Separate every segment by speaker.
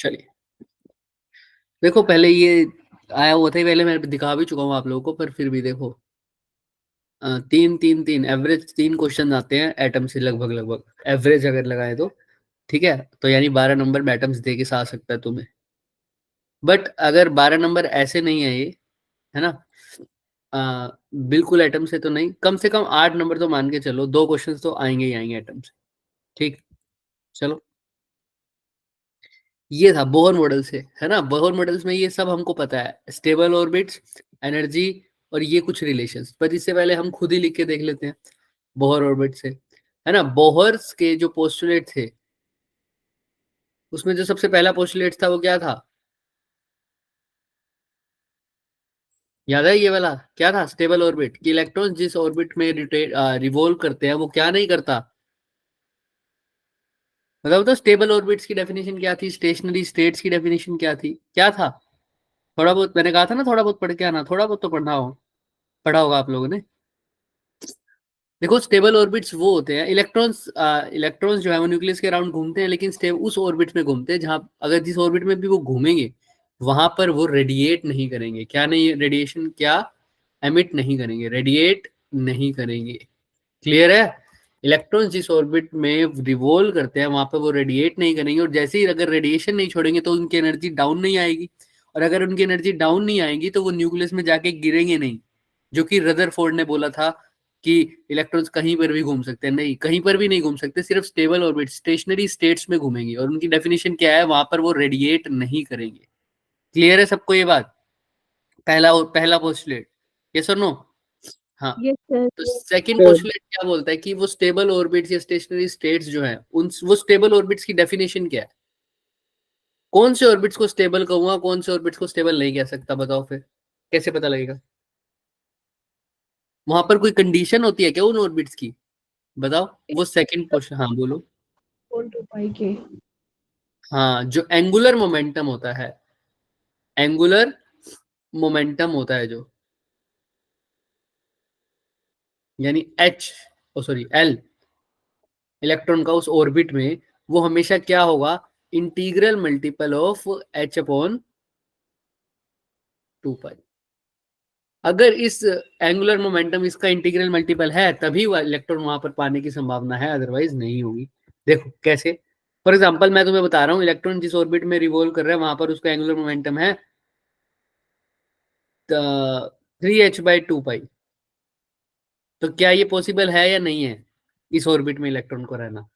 Speaker 1: चलिए, देखो पहले ये आया हुआ था, पहले मैं दिखा भी चुका हूँ आप लोगों को, पर फिर भी देखो 3 3 3 एवरेज 3 क्वेश्चन आते हैं एटम से लगभग लगभग, एवरेज अगर लगाए तो ठीक है। तो यानी 12 नंबर में एटम्स दे के आ सकता है तुम्हें। बट अगर 12 नंबर ऐसे नहीं है ये, है ना, बिल्कुल एटम से तो नहीं, कम से कम 8 नंबर तो मान के चलो, 2 क्वेश्चन तो आएंगे ही आएंगे एटम से। ठीक, चलो ये था बोहर मॉडल से, है ना। बोहर मॉडल्स में ये सब हमको पता है, स्टेबल ऑर्बिट्स, एनर्जी और ये कुछ रिलेशंस, पर इससे पहले हम खुद ही लिख के देख लेते हैं बोहर ऑर्बिट से, है ना। बोहर्स के जो पोस्टुलेट थे, उसमें जो सबसे पहला पोस्टुलेट था वो क्या था, याद है ये वाला, क्या था, स्टेबल ऑर्बिट कि इलेक्ट्रॉन जिस ऑर्बिट में रिवॉल्व करते हैं वो क्या नहीं करता। मतलब तो स्टेबल ऑर्बिट्स की डेफिनेशन क्या थी, स्टेशनरी स्टेट्स की डेफिनेशन क्या थी, क्या था। थोड़ा बहुत मैंने कहा था ना, थोड़ा बहुत पढ़ के आना, थोड़ा बहुत तो पढ़ा होगा आप लोगों ने। देखो स्टेबल ऑर्बिट्स वो होते हैं, इलेक्ट्रॉन्स इलेक्ट्रॉन्स जो है वो न्यूक्लियस के अराउंड घूमते हैं, लेकिन उस ऑर्बिट में घूमते हैं जहां, अगर जिस ऑर्बिट में भी वो घूमेंगे वहां पर वो रेडिएट नहीं करेंगे, क्या नहीं, रेडिएशन क्या, एमिट नहीं करेंगे, रेडिएट नहीं करेंगे। क्लियर है। इलेक्ट्रॉन्स जिस ऑर्बिट में रिवॉल्व करते हैं वहां पर वो रेडिएट नहीं करेंगे, और जैसे ही अगर रेडिएशन नहीं छोड़ेंगे तो उनकी एनर्जी डाउन नहीं आएगी, और अगर उनकी एनर्जी डाउन नहीं आएगी तो वो न्यूक्लियस में जाके गिरेंगे नहीं, जो कि रदरफोर्ड ने बोला था कि इलेक्ट्रॉन्स कहीं पर भी घूम सकते हैं। नहीं, कहीं पर भी नहीं घूम सकते, सिर्फ स्टेबल ऑर्बिट स्टेशनरी स्टेट्स में घूमेंगे, और उनकी डेफिनेशन क्या है, वहां पर वो रेडिएट नहीं करेंगे। क्लियर है सबको ये बात, पहला पोस्टुलेट, यस और नो। हाँ,
Speaker 2: यस सर।
Speaker 1: तो सेकंड पोस्टुलेट क्या बोलता है कि वो स्टेबल ऑर्बिट्स या स्टेशनरी स्टेट्स जो है, उन वो स्टेबल ऑर्बिट्स की डेफिनेशन क्या है, कौन से ऑर्बिट्स को स्टेबल कहूंगा, कौन से ऑर्बिट्स को स्टेबल नहीं कह सकता, बताओ फिर कैसे पता लगेगा। वहां पर कोई कंडीशन होती है क्या उन ऑर्बिट्स की, बताओ। वो सेकंड क्वेश्चन, हाँ बोलो।
Speaker 2: 4 to 5 के।
Speaker 1: हाँ, जो एंगुलर मोमेंटम होता है, एंगुलर मोमेंटम होता है जो, यानी एच, ओ सॉरी एल, इलेक्ट्रॉन का उस ऑर्बिट में, वो हमेशा क्या होगा, integral multiple of H upon 2 पाई। अगर इस एंगुलर मोमेंटम इसका इंटीग्रल मल्टीपल है तभी वो इलेक्ट्रॉन वहां पर पाने की संभावना है, अदरवाइज नहीं होगी। देखो कैसे, फॉर एग्जांपल मैं तुम्हें बता रहा हूँ, इलेक्ट्रॉन जिस ऑर्बिट में रिवॉल्व कर रहा है वहां पर उसका एंगुलर मोमेंटम है 3h/2 पाई। तो क्या ये पॉसिबल है या नहीं है, इस ऑर्बिट में इलेक्ट्रॉन को रहना,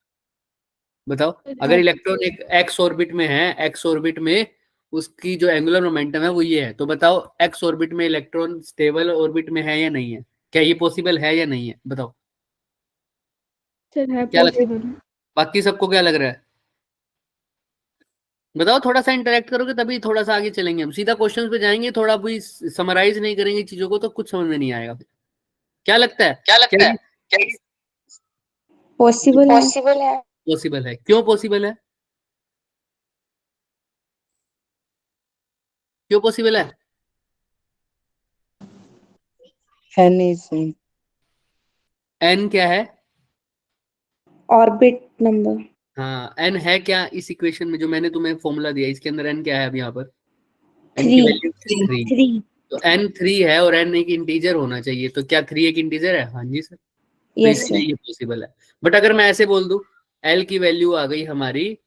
Speaker 1: बताओ। अगर इलेक्ट्रॉन एक एक्स ऑर्बिट में है, एक्स ऑर्बिट में उसकी जो एंगुलर मोमेंटम है वो ये है, तो बताओ एक्स ऑर्बिट में इलेक्ट्रॉन स्टेबल ऑर्बिट में है या नहीं है, क्या ये पॉसिबल है या नहीं है, बताओ।
Speaker 2: सर है
Speaker 1: क्या लगता है,
Speaker 2: पॉसिबल।
Speaker 1: बाकी सबको क्या लग रहा है, बताओ। थोड़ा सा इंटरेक्ट करोगे तभी थोड़ा सा आगे चलेंगे, हम सीधा क्वेश्चंस पे जाएंगे, थोड़ा भी समराइज नहीं करेंगे चीजों को तो कुछ समझ में नहीं आएगा फिर। क्या लगता है,
Speaker 2: क्या
Speaker 1: क्या
Speaker 2: लगता है,
Speaker 1: ये
Speaker 2: क्या ये पॉसिबल है?
Speaker 1: पॉसिबल है, पॉसिबल है, क्यों पॉसिबल है, क्यों पॉसिबल है।
Speaker 3: n is in
Speaker 1: एन क्या है,
Speaker 2: ऑर्बिट नंबर।
Speaker 1: हाँ एन है क्या इस इक्वेशन में, जो मैंने तुम्हें फॉर्मूला दिया इसके अंदर एन क्या है अब यहाँ पर, एन की
Speaker 2: 3।
Speaker 1: वैल्यू 3।
Speaker 2: 3।
Speaker 1: तो एन 3 है और एन एक इंटीजर होना चाहिए, तो क्या 3 एक इंटीजर है, हाँ जी सर। तो
Speaker 2: यस
Speaker 1: इसलिए
Speaker 2: सर।
Speaker 1: ये पॉसिबल है। बट अगर मैं ऐसे बोल दूं, एल की वैल्यू आ गई हमारी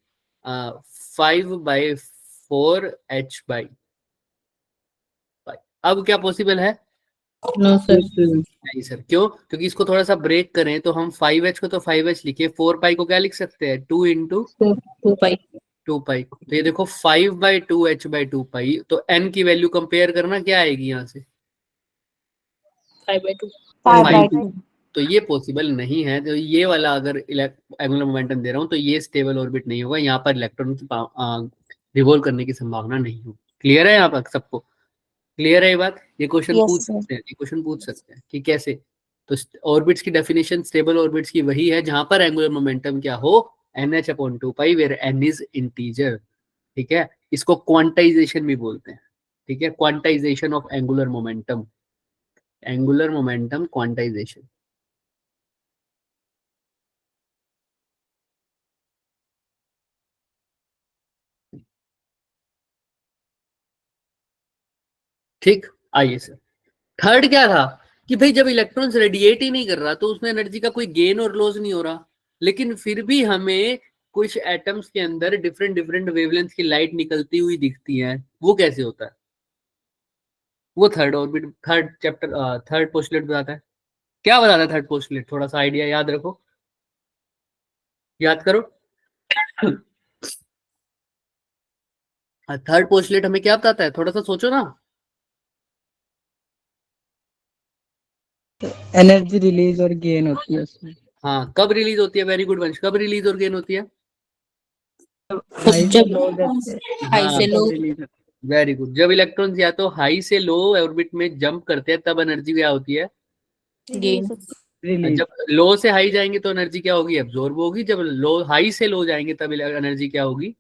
Speaker 1: 5/4 h/5, अब क्या पॉसिबल है,
Speaker 3: no sir
Speaker 1: नहीं सर, क्यों, क्योंकि इसको थोड़ा सा ब्रेक करें तो हम 5h को तो 5h लिखे, 4 पाई को क्या लिख सकते हैं,
Speaker 3: 2 pi
Speaker 1: 2 पाई। तो ये देखो 5/2h/2 पाई, तो एन की वैल्यू कंपेयर करना क्या आएगी यहाँ से,
Speaker 3: 5/2
Speaker 1: 5। तो ये पॉसिबल नहीं है, तो ये वाला अगर एंगुलर मोमेंटम दे रहा हूँ तो ये स्टेबल ऑर्बिट नहीं होगा, यहाँ पर इलेक्ट्रॉन रिवॉल्व करने की संभावना नहीं होगी। क्लियर है यहाँ पर सबको, क्लियर है ये बात, ये क्वेश्चन
Speaker 2: यस
Speaker 1: पूछ
Speaker 2: सर।
Speaker 1: सकते हैं, ये क्वेश्चन पूछ सकते हैं कि कैसे। तो ऑर्बिट्स की डेफिनेशन स्टेबल ऑर्बिट्स की वही है जहां पर एंगुलर मोमेंटम क्या हो, NH/2 पाई, वेयर एन इज इंटीजर। ठीक है, इसको क्वांटाइजेशन भी बोलते हैं। ठीक है, quantization of angular momentum, angular momentum quantization. ठीक, आइए सर। थर्ड क्या था कि भाई जब इलेक्ट्रॉन्स रेडिएट ही नहीं कर रहा तो उसमें एनर्जी का कोई गेन और लॉस नहीं हो रहा, लेकिन फिर भी हमें कुछ एटम्स के अंदर डिफरेंट डिफरेंट वेवलेंथ की लाइट निकलती हुई दिखती है, वो कैसे होता है? वो third orbit, third chapter, third postulate बताता है। क्या बताता है थर्ड पोस्टुलेट? थोड़ा सा आइडिया याद रखो, याद करो। थर्ड पोस्टुलेट हमें क्या बताता है? थोड़ा सा सोचो ना।
Speaker 3: एनर्जी रिलीज और गेन होती है उसमें।
Speaker 1: हाँ, कब रिलीज होती है? वेरी गुड वंश, कब रिलीज और गेन होती है?
Speaker 3: हाई से लो जाते हैं।
Speaker 4: हाई से लो।
Speaker 1: वेरी गुड, जब इलेक्ट्रॉन्स या तो हाई से लो ऑर्बिट में जंप करते हैं तब एनर्जी क्या होती है?
Speaker 4: गेन।
Speaker 3: रिलीज।
Speaker 1: जब लो से हाई जाएंगे तो एनर्जी क्या होगी? एब्जॉर्ब होगी। जब लो हाई से लो जाएंगे तब एनर्जी क्या होगी?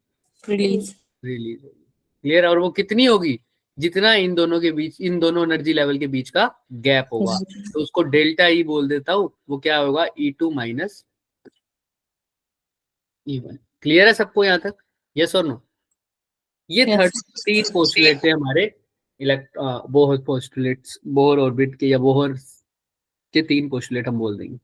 Speaker 4: रिलीज।
Speaker 1: रिलीज होगी। क्लियर? और वो कितनी होगी? जितना इन दोनों के बीच, इन दोनों एनर्जी लेवल के बीच का गैप होगा, तो उसको डेल्टा ई बोल देता हूं। वो क्या होगा? E2 minus E1। क्लियर है सबको यहाँ तक? यस और नो? ये
Speaker 4: Yes.
Speaker 1: 13 पोस्टुलेट थे हमारे बोहर पोस्टुलेट्स, बोहर ऑर्बिट के या बोहर के 3 पोस्टुलेट हम बोल देंगे।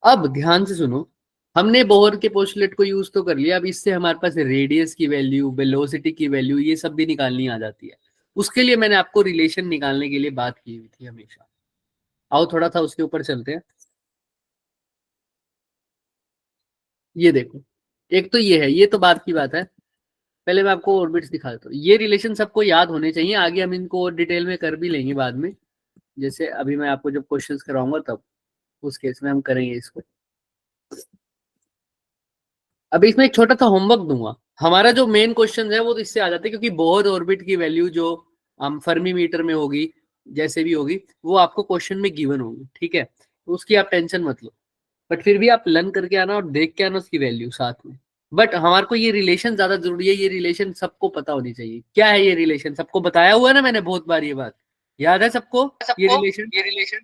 Speaker 1: अब ध्यान से सुनो, हमने बोहर के पोस्टुलेट को यूज तो कर लिया, अब इससे हमारे पास रेडियस की वैल्यू, वेलोसिटी की वैल्यू, ये सब भी निकालनी आ जाती है। उसके लिए मैंने आपको रिलेशन निकालने के लिए बात की हुई थी हमेशा। आओ थोड़ा सा उसके ऊपर चलते हैं। ये देखो, एक तो ये है, ये तो बात की बात है। पहले मैं आपको ऑर्बिट्स दिखा देता हूँ। ये रिलेशन सबको याद होने चाहिए, आगे हम इनको और डिटेल में कर भी लेंगे बाद में। जैसे अभी मैं आपको जब क्वेश्चंस कराऊंगा तब उस केस में हम करेंगे इसको। अभी इसमें एक छोटा सा होमवर्क दूंगा। हमारा जो मेन क्वेश्चन है वो तो इससे आ जाते हैं, क्योंकि बोहर ऑर्बिट की वैल्यू जो हम फर्मी मीटर में होगी, जैसे भी होगी, वो आपको क्वेश्चन में गिवन होगी। ठीक है, तो उसकी आप टेंशन मत लो, बट फिर भी आप लर्न करके आना और देख के आना उसकी वैल्यू साथ में। बट हमारे को ये रिलेशन ज्यादा जरूरी है, ये रिलेशन सबको पता होनी चाहिए। क्या है ये रिलेशन? सबको बताया हुआ है ना मैंने बहुत बार, ये बात याद है सबको? ये रिलेशन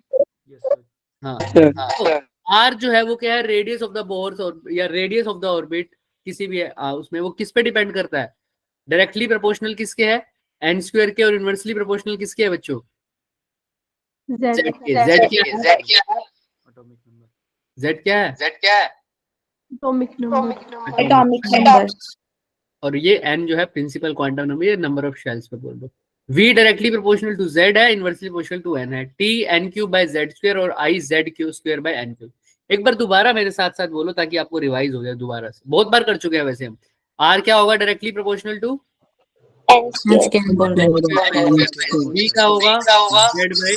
Speaker 1: हाँ। तो आर जो है वो क्या है? रेडियस ऑफ द बोहर या रेडियस ऑफ द ऑर्बिट, किसी भी उसमें वो किस पे डिपेंड करता है? डायरेक्टली प्रोपोर्शनल किसके है? एन स्क्वायर के। और इनवर्सली प्रोपोर्शनल किसके है बच्चों?
Speaker 2: Z
Speaker 1: जेड के। जेड क्या है? Atomic number. जेड क्या है?
Speaker 2: atomic number.
Speaker 4: Atomic number.
Speaker 1: और ये एन जो है प्रिंसिपल क्वांटम नंबर, ये नंबर ऑफ शेल्स पे बोल दो। v directly proportional to z है, इनवर्सली प्रोपोर्शनल टू n है। t n cube by z square और i z cube square by n cube. एक बार दोबारा मेरे साथ साथ बोलो ताकि आपको रिवाइज हो जाए दोबारा से, बहुत बार कर चुके हैं वैसे हम। r क्या होगा? डायरेक्टली प्रोपोर्शनल टू
Speaker 4: स्कैन बोल रहे
Speaker 1: v क्या होगा? z बाय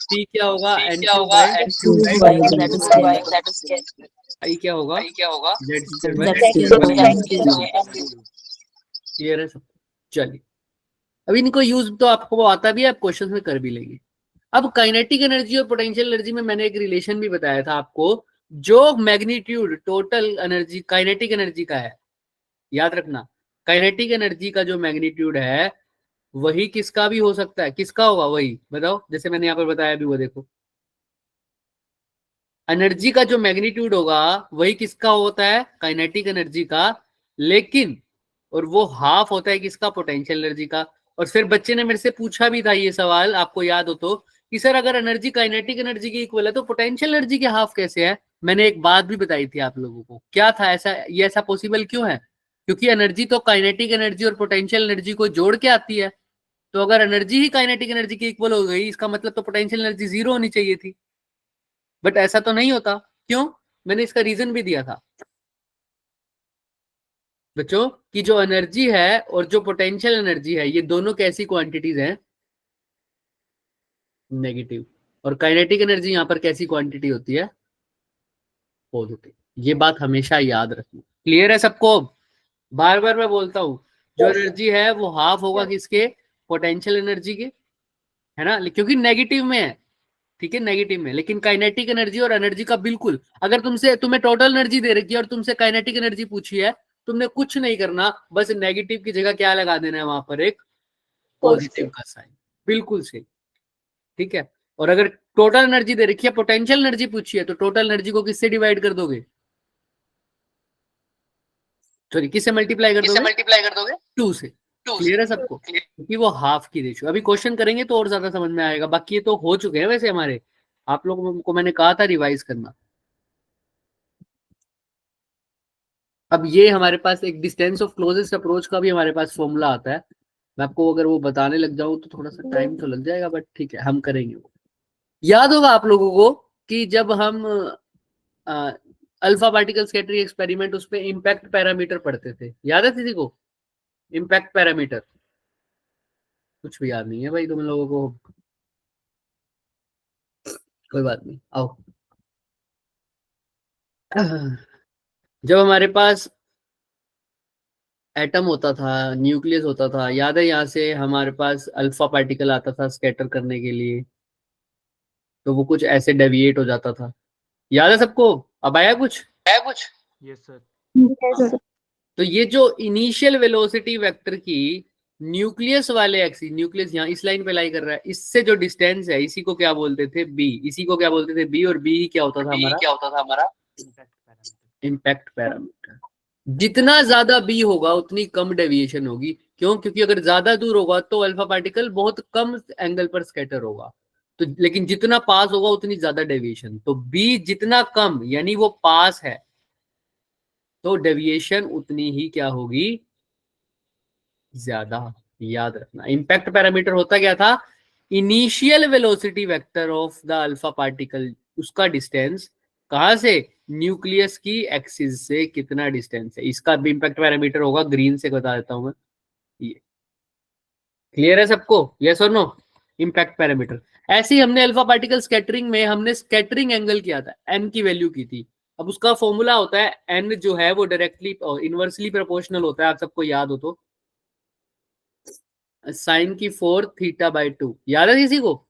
Speaker 1: t क्या होगा? n क्यूब बाय i क्या होगा? z square by. क्लियर है सब? चलिए, अब इनको यूज तो आपको आता भी है, आप क्वेश्चन में कर भी लेंगे। अब काइनेटिक एनर्जी और पोटेंशियल एनर्जी में मैंने एक रिलेशन भी बताया था आपको। जो magnitude total energy kinetic energy का है, याद रखना, काइनेटिक एनर्जी का जो मैग्नीट्यूड है वही किसका भी हो सकता है। किसका होगा? वही बताओ, जैसे मैंने यहाँ पर बताया भी, वो देखो, एनर्जी का जो मैग्नीट्यूड होगा वही किसका होता है? काइनेटिक एनर्जी का। लेकिन और वो हाफ होता है किसका? पोटेंशियल एनर्जी का। और फिर बच्चे ने मेरे से पूछा भी था ये सवाल, आपको याद हो तो, कि सर अगर एनर्जी काइनेटिक एनर्जी की इक्वल है तो पोटेंशियल एनर्जी के हाफ कैसे है? मैंने एक बात भी बताई थी आप लोगों को। क्या था ऐसा? ये ऐसा पॉसिबल क्यों है? क्योंकि एनर्जी तो काइनेटिक एनर्जी और पोटेंशियल एनर्जी को जोड़ के आती है। तो अगर एनर्जी ही काइनेटिक एनर्जी की इक्वल हो गई, इसका मतलब तो पोटेंशियल एनर्जी जीरो होनी चाहिए थी। बट ऐसा तो नहीं होता। क्यों? मैंने इसका रीजन भी दिया था बच्चों, कि जो एनर्जी है और जो पोटेंशियल एनर्जी है, ये दोनों कैसी क्वांटिटीज हैं? नेगेटिव। और काइनेटिक एनर्जी यहाँ पर कैसी क्वांटिटी होती है? पॉजिटिव। ये बात हमेशा याद रखना। क्लियर है सबको? बार बार मैं बोलता हूँ, जो एनर्जी है वो हाफ होगा किसके? पोटेंशियल एनर्जी के, है ना, क्योंकि नेगेटिव में है। ठीक है, नेगेटिव में। लेकिन काइनेटिक एनर्जी और एनर्जी का बिल्कुल, अगर तुम्हें टोटल एनर्जी दे रखी है और तुमसे काइनेटिक एनर्जी पूछी है, तुमने कुछ नहीं करना, बस नेगेटिव की जगह क्या लगा देना है? वहां पर एक पॉजिटिव का साइन। बिल्कुल सही। ठीक है, और अगर टोटल एनर्जी दे रखी है, पोटेंशियल एनर्जी पूछी है, तो टोटल एनर्जी को किससे डिवाइड कर दोगे? सॉरी, किससे मल्टीप्लाई कर दोगे? 2 से। क्लियर है सबको? क्योंकि वो हाफ की रेशियो, अभी क्वेश्चन करेंगे तो और ज्यादा समझ में आएगा, बाकी ये तो हो चुके हैं वैसे हमारे, आप लोगों को मैंने कहा था रिवाइज करना। अब ये हमारे पास एक डिस्टेंस ऑफ क्लोजेस्ट अप्रोच का भी हमारे पास फॉर्मूला आता है, मैं आपको अगर वो बताने लग जाऊं तो थोड़ा सा टाइम तो लग जाएगा, बट ठीक है हम करेंगे वो। याद होगा आप लोगों को कि जब हम अल्फा पार्टिकल स्कैटरिंग एक्सपेरिमेंट उस पे इम्पैक्ट पैरामीटर पढ़ते थे, याद है किसी को इम्पैक्ट पैरामीटर? कुछ भी याद नहीं है भाई तुम लोगों को, कोई बात नहीं, आओ। जब हमारे पास एटम होता था, न्यूक्लियस होता था, याद है यहाँ से हमारे पास अल्फा पार्टिकल आता था स्कैटर करने के लिए, तो वो कुछ ऐसे डेविएट हो जाता था, याद है सबको? अब आया कुछ?
Speaker 5: Yes sir.
Speaker 2: Yes, sir.
Speaker 1: तो ये जो इनिशियल वेलोसिटी वेक्टर की न्यूक्लियस वाले एक्सिस, न्यूक्लियस यहाँ इस लाइन पे लाई कर रहा है, इससे जो डिस्टेंस है इसी को क्या बोलते थे? बी। इसी को क्या बोलते थे? बी। और बी क्या होता था हमारा? Impact parameter. जितना ज्यादा बी होगा उतनी कम डेविएशन होगी, क्यों? क्योंकि अगर ज्यादा दूर होगा तो अल्फा पार्टिकल बहुत कम एंगल पर स्कैटर होगा, तो लेकिन जितना पास होगा उतनी ज्यादा डेविएशन, तो बी जितना कम यानी वो पास है, तो डेविएशन उतनी ही क्या होगी? ज्यादा। याद रखना, इम्पैक्ट पैरामीटर होता क्या था? Initial velocity vector of the alpha particle, उसका डिस्टेंस कहां से? न्यूक्लियस की एक्सिस से कितना डिस्टेंस है, इसका भी इम्पैक्ट पैरामीटर होगा, ग्रीन से बता देता हूं मैं। ये क्लियर है सबको? यस और नो? Impact parameter. ऐसे ही हमने अल्फा पार्टिकल स्कैटरिंग में हमने स्कैटरिंग एंगल किया था, एन की वैल्यू की थी। अब उसका फॉर्मूला होता है, एन जो है वो डायरेक्टली इनवर्सली प्रोपोर्शनल होता है, आप सबको याद हो तो, साइन की 4 थीटा बाय 2, याद है किसी को?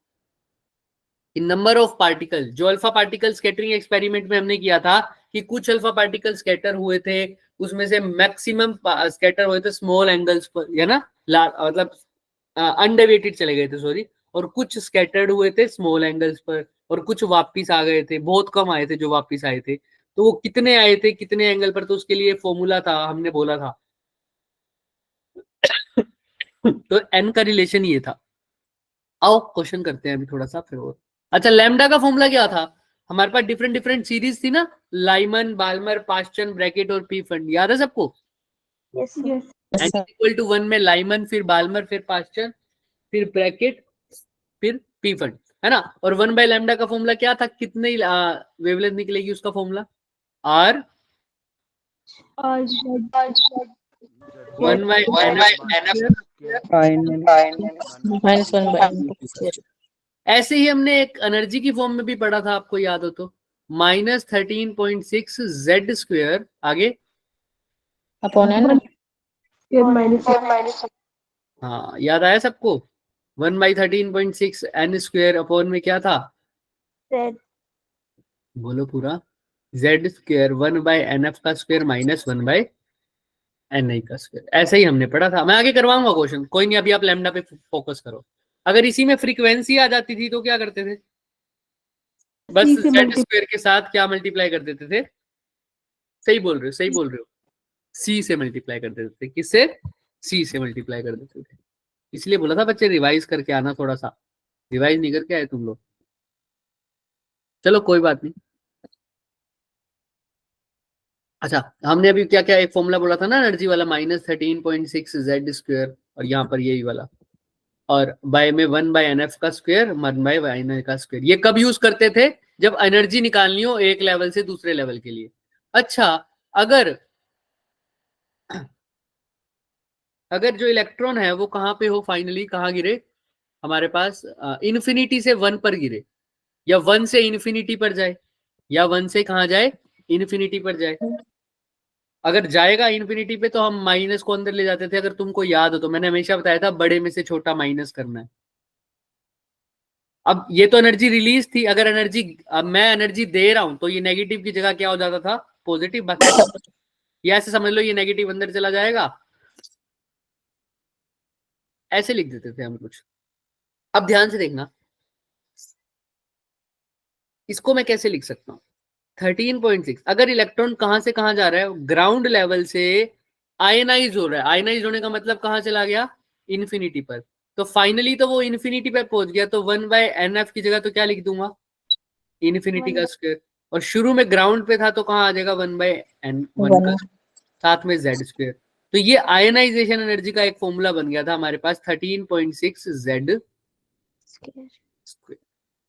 Speaker 1: इन नंबर ऑफ पार्टिकल, जो अल्फा पार्टिकल स्कैटरिंग एक्सपेरिमेंट में हमने किया था कि कुछ अल्फा पार्टिकल स्कैटर हुए थे, उसमें से मैक्सिमम स्कैटर हुए थे स्मॉल एंगल्स पर, है ना, मतलब अनडेविएटेड चले गए थे, सॉरी, और कुछ स्कैटर्ड हुए थे स्मॉल एंगल्स पर, और कुछ वापिस आ गए थे, बहुत कम आए थे जो वापिस आए थे। तो वो कितने आए थे कितने एंगल पर, तो उसके लिए फॉर्मूला था, हमने बोला था तो एन का रिलेशन ये था। आओ क्वेश्चन करते हैं अभी थोड़ा सा फिर और। अच्छा, लैम्डा का फॉर्मूला क्या था? हमारे पास डिफरेंट डिफरेंट सीरीज थी ना, लाइमन, बाल्मर, पास्चन, ब्रैकेट और पी फंड, याद है सबको?
Speaker 2: Yes, sir.
Speaker 4: Yes, sir.
Speaker 1: Equal to 1 में लाइमन, फिर बाल्मर, फिर पास्चन, फिर ब्रैकेट, फिर पी फंड, है ना। और 1 बाय लैम्डा का फॉर्मूला क्या था? कितने वेवलेंथ निकलेगी उसका formula? R
Speaker 2: Z.
Speaker 1: 1 by NF.
Speaker 4: -1/n².
Speaker 1: ऐसे ही हमने एक एनर्जी की फॉर्म में भी पढ़ा था, आपको याद हो तो, -13.6 Z², आगे
Speaker 4: Upon n.
Speaker 2: Square minus
Speaker 1: हाँ याद आया सबको? 1/13.6 n² अपॉन में क्या था?
Speaker 2: Z.
Speaker 1: बोलो पूरा। Z², 1/nf का स्क्वायर माइनस 1/ni का स्क्वायर, ऐसे ही हमने पढ़ा था। मैं आगे करवाऊंगा क्वेश्चन, कोई नहीं, अभी आप लैम्डा पे फोकस करो। अगर इसी में फ्रीक्वेंसी आ जाती थी तो क्या करते थे? बस
Speaker 2: C से
Speaker 1: Z² के साथ क्या मल्टीप्लाई कर देते थे? सही बोल रहे हो, सही बोल रहे हो, C से मल्टीप्लाई कर देते थे। किससे? C से मल्टीप्लाई कर देते थे। इसलिए बोला था बच्चे रिवाइज करके आना, थोड़ा सा रिवाइज नहीं करके आए तुम लोग। चलो कोई बात नहीं। अच्छा, हमने अभी क्या क्या एक फॉर्मूला बोला था ना एनर्जी वाला, -13.6 Z², और यहाँ पर यही वाला, और बाय में 1/nf का स्क्वायर, 1/ni का स्क्वायर। ये कब यूज करते थे? जब एनर्जी निकालनी हो एक लेवल से दूसरे लेवल के लिए। अच्छा, अगर अगर जो इलेक्ट्रॉन है वो कहाँ पे हो, फाइनली कहाँ गिरे हमारे पास? इन्फिनिटी से 1 पर गिरे, या 1 से इन्फिनिटी पर जाए, या 1 से कहाँ जाए? इन्फिनिटी पर जाए। अगर जाएगा इन्फिनिटी पे तो हम माइनस को अंदर ले जाते थे, अगर तुमको याद हो तो मैंने हमेशा बताया था बड़े में से छोटा माइनस करना है। अब ये तो एनर्जी रिलीज थी, अगर एनर्जी, अब मैं एनर्जी दे रहा हूं तो ये नेगेटिव की जगह क्या हो जाता था? पॉजिटिव। बाकी ये ऐसे समझ लो, ये नेगेटिव अंदर चला जाएगा, ऐसे लिख देते थे हम कुछ। अब ध्यान से देखना, इसको मैं कैसे लिख सकता हूँ? 13.6, अगर इलेक्ट्रॉन कहां से कहां जा रहा है? ग्राउंड लेवल से आयनाइज हो रहा है, आयनाइज होने का मतलब कहाँ चला गया, इन्फिनिटी पर। तो फाइनली तो वो इन्फिनिटी पे पहुंच गया, तो 1/nf की जगह तो क्या लिख दूंगा, इन्फिनिटी का स्क्वायर। और शुरू में ग्राउंड पे था तो कहाँ आ जाएगा 1/n1 का, साथ में z स्क्वायर। तो ये आयनाइजेशन एनर्जी का एक फॉर्मूला बन गया था हमारे पास 13.6 z स्क्वायर।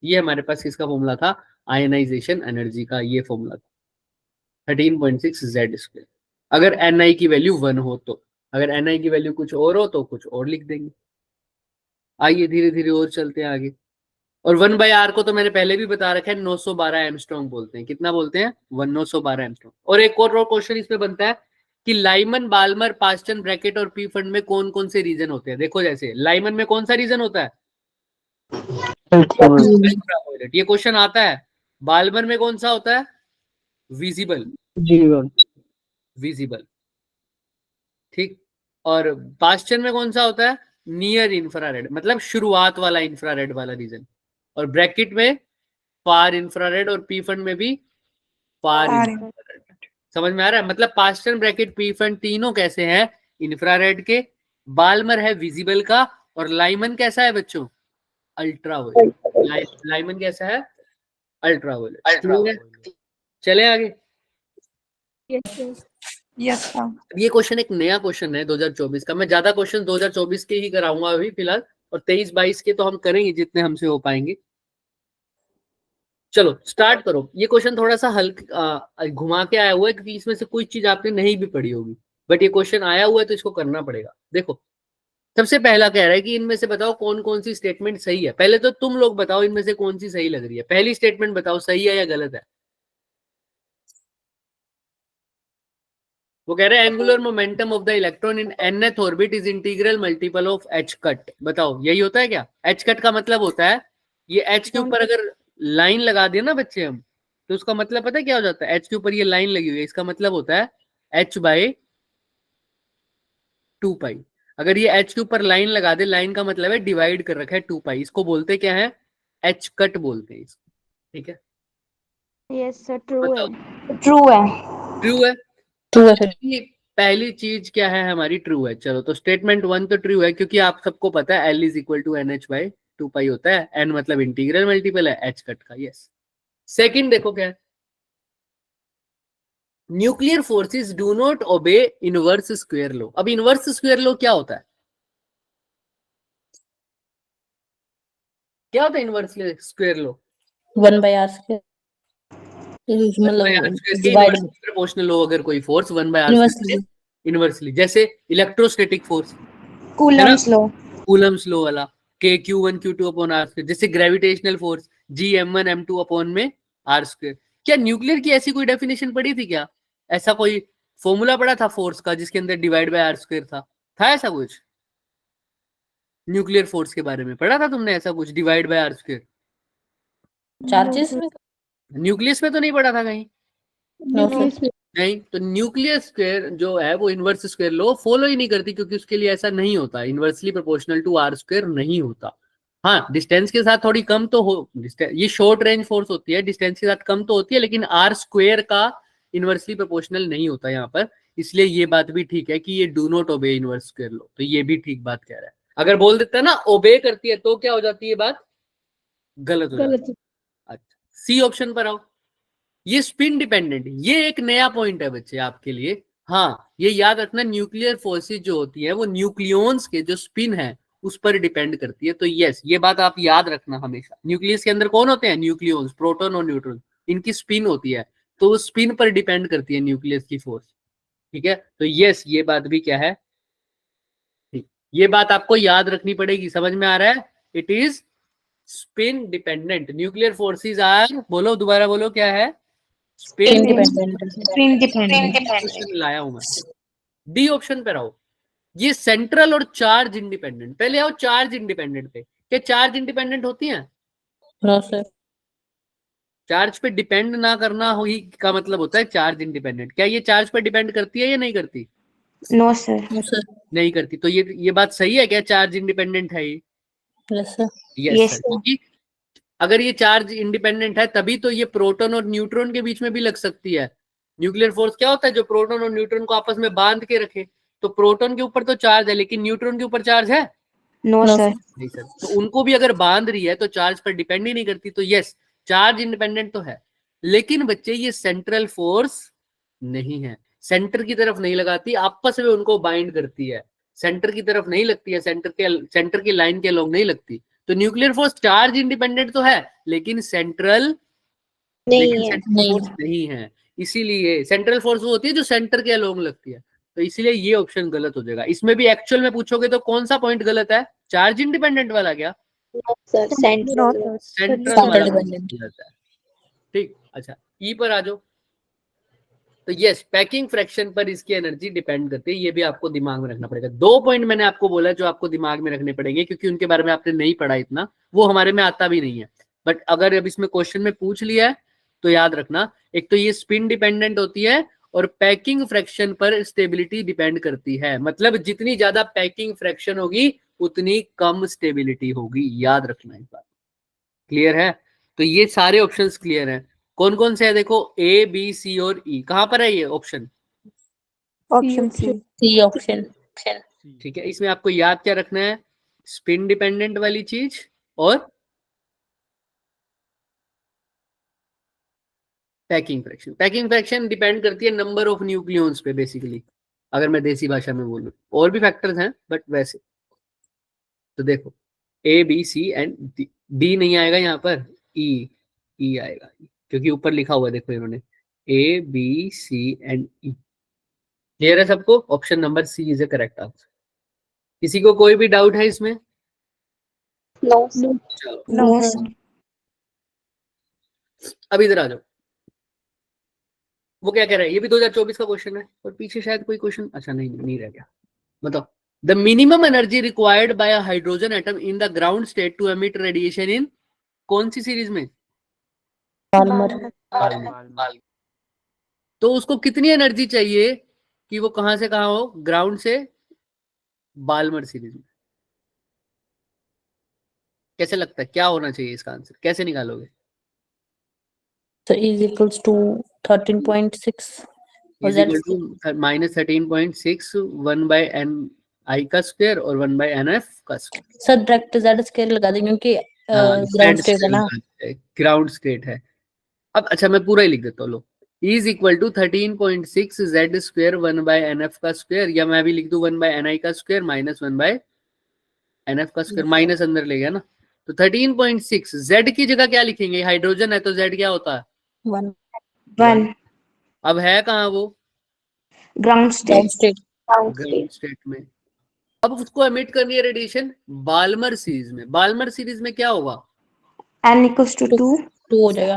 Speaker 1: ये हमारे पास इसका फॉर्मूला था, आयनाइजेशन एनर्जी का ये फॉर्मूला था 13.6 z स्क्वायर। अगर ni की वैल्यू 1 हो तो, अगर ni की वैल्यू कुछ और हो तो कुछ और लिख देंगे। आइए धीरे धीरे और चलते हैं आगे। और 1/r को तो मैंने पहले भी बता रखा है, 912 एमस्ट्रॉन्ग बोलते हैं। कितना बोलते हैं, 912 एमस्ट्रॉन्ग। और एक और क्वेश्चन इसमें बनता है कि लाइमन, बाल्मर, पास्टन, ब्रैकेट और पी फंड में कौन कौन से रीजन होते हैं। देखो जैसे लाइमन में कौन सा रीजन होता है, ये क्वेश्चन आता है। बाल्मर में कौन सा होता है, विजिबल, विजिबल, ठीक। और पास्चन में कौन सा होता है, नियर इंफ्रारेड, मतलब शुरुआत वाला इंफ्रारेड वाला रीजन। और ब्रैकेट में फार इंफ्रारेड, और पी फंड में भी फार इंफ्रारेड। समझ में आ रहा है, मतलब पास्टन, ब्रैकेट, पी फंड तीनों कैसे हैं, इंफ्रारेड के। बाल्मर है विजिबल का, और लाइमन कैसा है बच्चों, अल्ट्रावायलेट। लाइमन कैसा है, अल्ट्रावायलेट। चले आगे।
Speaker 2: Yes sir.
Speaker 1: ये क्वेश्चन एक नया क्वेश्चन है 2024 का। मैं ज्यादा क्वेश्चन 2024 के ही कराऊंगा अभी फिलहाल, और 23-22 के तो हम करेंगे जितने हमसे हो पाएंगे। चलो स्टार्ट करो। ये क्वेश्चन थोड़ा सा हल्का घुमा के आया हुआ है, क्योंकि इसमें से कोई चीज आपने नहीं भी पढ़ी होगी, बट ये क्वेश्चन आया हुआ है तो इसको करना पड़ेगा। देखो सबसे पहला कह रहा है कि इनमें से बताओ कौन कौन सी स्टेटमेंट सही है। पहले तो तुम लोग बताओ इनमें से कौन सी सही लग रही है। पहली स्टेटमेंट बताओ सही है या गलत है। वो कह रहे हैं angular momentum of the electron in nth orbit is integral multiple of h cut. बताओ यही होता है क्या, h कट का मतलब होता है, ये h के ऊपर अगर लाइन लगा दिया ना बच्चे हम, तो उसका मतलब पता है क्या हो जाता है, h के ऊपर ये लाइन लगी हुई है, इसका मतलब होता है h/2π। अगर ये h के ऊपर लाइन लगा दे, लाइन का मतलब है डिवाइड कर रखा है 2π, इसको बोलते क्या है, h कट बोलते हैं इसको, ठीक है।
Speaker 2: यस सर, ट्रू है।
Speaker 4: ट्रू है,
Speaker 1: ट्रू है,
Speaker 4: ट्रू है सर।
Speaker 1: ये पहली चीज क्या है हमारी, ट्रू है। चलो तो स्टेटमेंट 1 तो ट्रू है, क्योंकि आप सबको पता है L is equal to NH/2π होता है, N मतलब इंटीग्रल मल्टीपल है H कट का। यस। सेकंड देखो क्या है, nuclear forces do not obey inverse square law. अब इनवर्स स्क्वायर लॉ क्या होता है, क्या होता है inverse square law,
Speaker 4: 1/r square, मतलब डिवाइड
Speaker 1: प्रोपोर्शनल हो अगर कोई फोर्स 1/r
Speaker 4: इनवर्सली,
Speaker 1: इनवर्सली, जैसे electrostatic force,
Speaker 4: Coulomb's law,
Speaker 1: Coulomb's law वाला, k q1 q2 upon r square, जैसे gravitational force g m1 m2 upon में r स्क्वायर। क्या nuclear की ऐसी कोई डेफिनेशन पढ़ी थी क्या, ऐसा कोई फॉर्मूला पढ़ा था फोर्स का जिसके अंदर डिवाइड बाय r स्क्वायर था ऐसा कुछ, न्यूक्लियर फोर्स के बारे में पढ़ा था तुमने ऐसा कुछ, divide by r square.
Speaker 4: Charges में,
Speaker 1: न्यूक्लियस में तो नहीं पढ़ा था कहीं,
Speaker 4: नो सर,
Speaker 1: नहीं। तो न्यूक्लियर स्क्वायर जो है वो इनवर्स स्क्वायर लॉ फॉलो ही नहीं करती, क्योंकि उसके लिए ऐसा नहीं होता, inversely proportional to R square नहीं होता। हाँ डिस्टेंस के साथ थोड़ी कम तो हो, ये शॉर्ट रेंज फोर्स होती है, डिस्टेंस के साथ कम तो होती है, लेकिन आर स्क्वायर का इनवर्सली प्रोपोर्शनल नहीं होता यहाँ पर। इसलिए ये बात भी ठीक है कि ये do not obey inverse square law, तो ये भी ठीक बात कह रहा है। अगर बोल देता है ना ओबे करती है तो क्या हो जाती है बात, गलत हो जाती है। अच्छा सी ऑप्शन पर आओ, ये स्पिन डिपेंडेंट, ये एक नया पॉइंट है बच्चे आपके लिए। हाँ ये याद रखना, न्यूक्लियर फोर्सेज जो होती है वो न्यूक्लियॉन्स के जो स्पिन है उस पर डिपेंड करती है। तो यस ये बात आप याद रखना हमेशा, न्यूक्लियस के अंदर कौन होते हैं, न्यूक्लियॉन्स, प्रोटॉन और न्यूट्रॉन, इनकी स्पिन होती है, तो वो स्पिन पर डिपेंड करती है न्यूक्लियस की फोर्स, ठीक है। तो यस ये बात भी क्या है, ठीक, ये बात आपको याद रखनी पड़ेगी। समझ में आ रहा है, it is spin dependent, nuclear forces are, बोलो दोबारा बोलो क्या है, स्पिन
Speaker 4: इंडिपेंडेंट,
Speaker 1: लाया हूं मैं। डी ऑप्शन पे रहो, ये सेंट्रल और चार्ज इंडिपेंडेंट। पहले आओ चार्ज इंडिपेंडेंट पे, क्या चार्ज इंडिपेंडेंट होती हैं,
Speaker 4: नो सर,
Speaker 1: चार्ज पे डिपेंड ना करना हो ही का मतलब होता है चार्ज इंडिपेंडेंट। क्या ये चार्ज पे डिपेंड करती है या नहीं करती,
Speaker 2: नो सर।
Speaker 4: नो सर,
Speaker 1: नहीं करती। तो ये बात सही है क्या, चार्ज इंडिपेंडेंट है ये,
Speaker 4: यस सर,
Speaker 1: यस सर। क्योंकि अगर ये चार्ज इंडिपेंडेंट है तभी तो ये प्रोटॉन और न्यूट्रॉन के बीच में भी लग सकती है। न्यूक्लियर फोर्स क्या होता है, जो प्रोटॉन और न्यूट्रॉन को आपस में बांध के रखे, तो प्रोटॉन के ऊपर तो चार्ज है लेकिन न्यूट्रॉन के ऊपर चार्ज है
Speaker 2: No,
Speaker 4: No,
Speaker 2: sir.
Speaker 1: नहीं सर। तो उनको भी अगर बांध रही है तो चार्ज पर डिपेंड ही नहीं करती, तो यस चार्ज इंडिपेंडेंट तो है। लेकिन बच्चे ये सेंट्रल फोर्स नहीं है, सेंटर की तरफ नहीं लगाती, आपस में उनको बाइंड करती है, सेंटर की तरफ नहीं लगती है, सेंटर की लाइन के अलोंग नहीं लगती। तो न्यूक्लियर फोर्स चार्ज इंडिपेंडेंट तो है लेकिन सेंट्रल
Speaker 4: नहीं।
Speaker 1: फोर्स नहीं है। इसीलिए सेंट्रल फोर्स वो होती है जो सेंटर के अलोंग लगती है, तो इसीलिए ये ऑप्शन गलत हो जाएगा। इसमें भी एक्चुअल में पूछोगे तो कौन सा पॉइंट गलत है, चार्ज इंडिपेंडेंट वाला क्या, सेंट्रल
Speaker 4: Central
Speaker 1: वाला
Speaker 4: dependent.
Speaker 1: गलत है। ठीक, अच्छा ई पर आ जाओ। तो यस पैकिंग फ्रैक्शन पर इसकी एनर्जी डिपेंड करती है, ये भी आपको दिमाग में रखना पड़ेगा। 2 पॉइंट मैंने आपको बोला जो आपको दिमाग में रखने पड़ेंगे क्योंकि उनके बारे में आपने नहीं पढ़ा इतना, वो हमारे में आता भी नहीं है, बट अगर अब इसमें क्वेश्चन में पूछ लिया है तो याद रखना। एक तो ये स्पिन डिपेंडेंट होती है और पैकिंग फ्रैक्शन पर स्टेबिलिटी डिपेंड करती है, मतलब जितनी ज्यादा पैकिंग फ्रैक्शन होगी उतनी कम स्टेबिलिटी होगी, याद रखना इस बात। क्लियर है? तो ये सारे ऑप्शंस क्लियर हैं। कौन कौन से है देखो, ए बी सी और ई, कहां पर है ये option?
Speaker 2: Option C.
Speaker 4: C option.
Speaker 5: C.
Speaker 1: ठीक है, इसमें आपको याद क्या रखना है, स्पिन डिपेंडेंट वाली चीज और packing fraction. Packing fraction depend करती है नंबर ऑफ न्यूक्लियॉन्स पे बेसिकली, अगर मैं देसी भाषा में बोलूं, और भी फैक्टर्स हैं बट वैसे। तो देखो A B C and D नहीं आएगा यहाँ पर, ई आएगा क्योंकि ऊपर लिखा हुआ है देखो इन्होंने A B C and E. Clear है सबको? Option number C is a correct answer. किसी को कोई भी डाउट है इसमें? चलो
Speaker 2: No, sir.
Speaker 1: अब इधर आ जाओ। वो क्या कह रहा है, ये भी 2024 का क्वेश्चन है और पीछे शायद कोई क्वेश्चन, अच्छा नहीं रह गया। बताओ, the minimum energy required by a hydrogen atom in the ground state to emit radiation in कौन सी सीरीज में?
Speaker 4: Balmer.
Speaker 1: तो उसको कितनी एनर्जी चाहिए कि वो कहां से कहां हो, ग्राउंड से बाल्मर सीरीज में? कैसे लगता है क्या होना चाहिए इसका आंसर, कैसे निकालोगे?
Speaker 4: So is equals to 13.6.
Speaker 1: Is equal to minus 13.6 1 by N I का स्क्वायर और 1 बाय एन एफ का square.
Speaker 4: Sir direct Z square लगा देंगे क्योंकि ग्राउंड स्टेट है ना,
Speaker 1: ग्राउंड स्टेट है। अब अच्छा मैं पूरा ही लिख देता हूँ, लो is equal to 13.6 Z square 1 by N F का स्क्वायर, या मैं भी लिख दूं 1 बाय एन आई का square minus 1 by N F का स्क्वायर, माइनस अंदर ले गया ना। तो 13.6 जेड की जगह क्या लिखेंगे, हाइड्रोजन है तो जेड क्या होता है?
Speaker 4: 1
Speaker 2: 1.
Speaker 1: अब है कहाँ वो?
Speaker 2: Ground state.
Speaker 4: Ground state.
Speaker 1: Ground state में। अब उसको एमिट करनी है रेडिएशन बाल्मर सीरीज में। बाल्मर सीरीज में क्या होगा?
Speaker 2: N equals to 2.
Speaker 4: 2 हो जाएगा.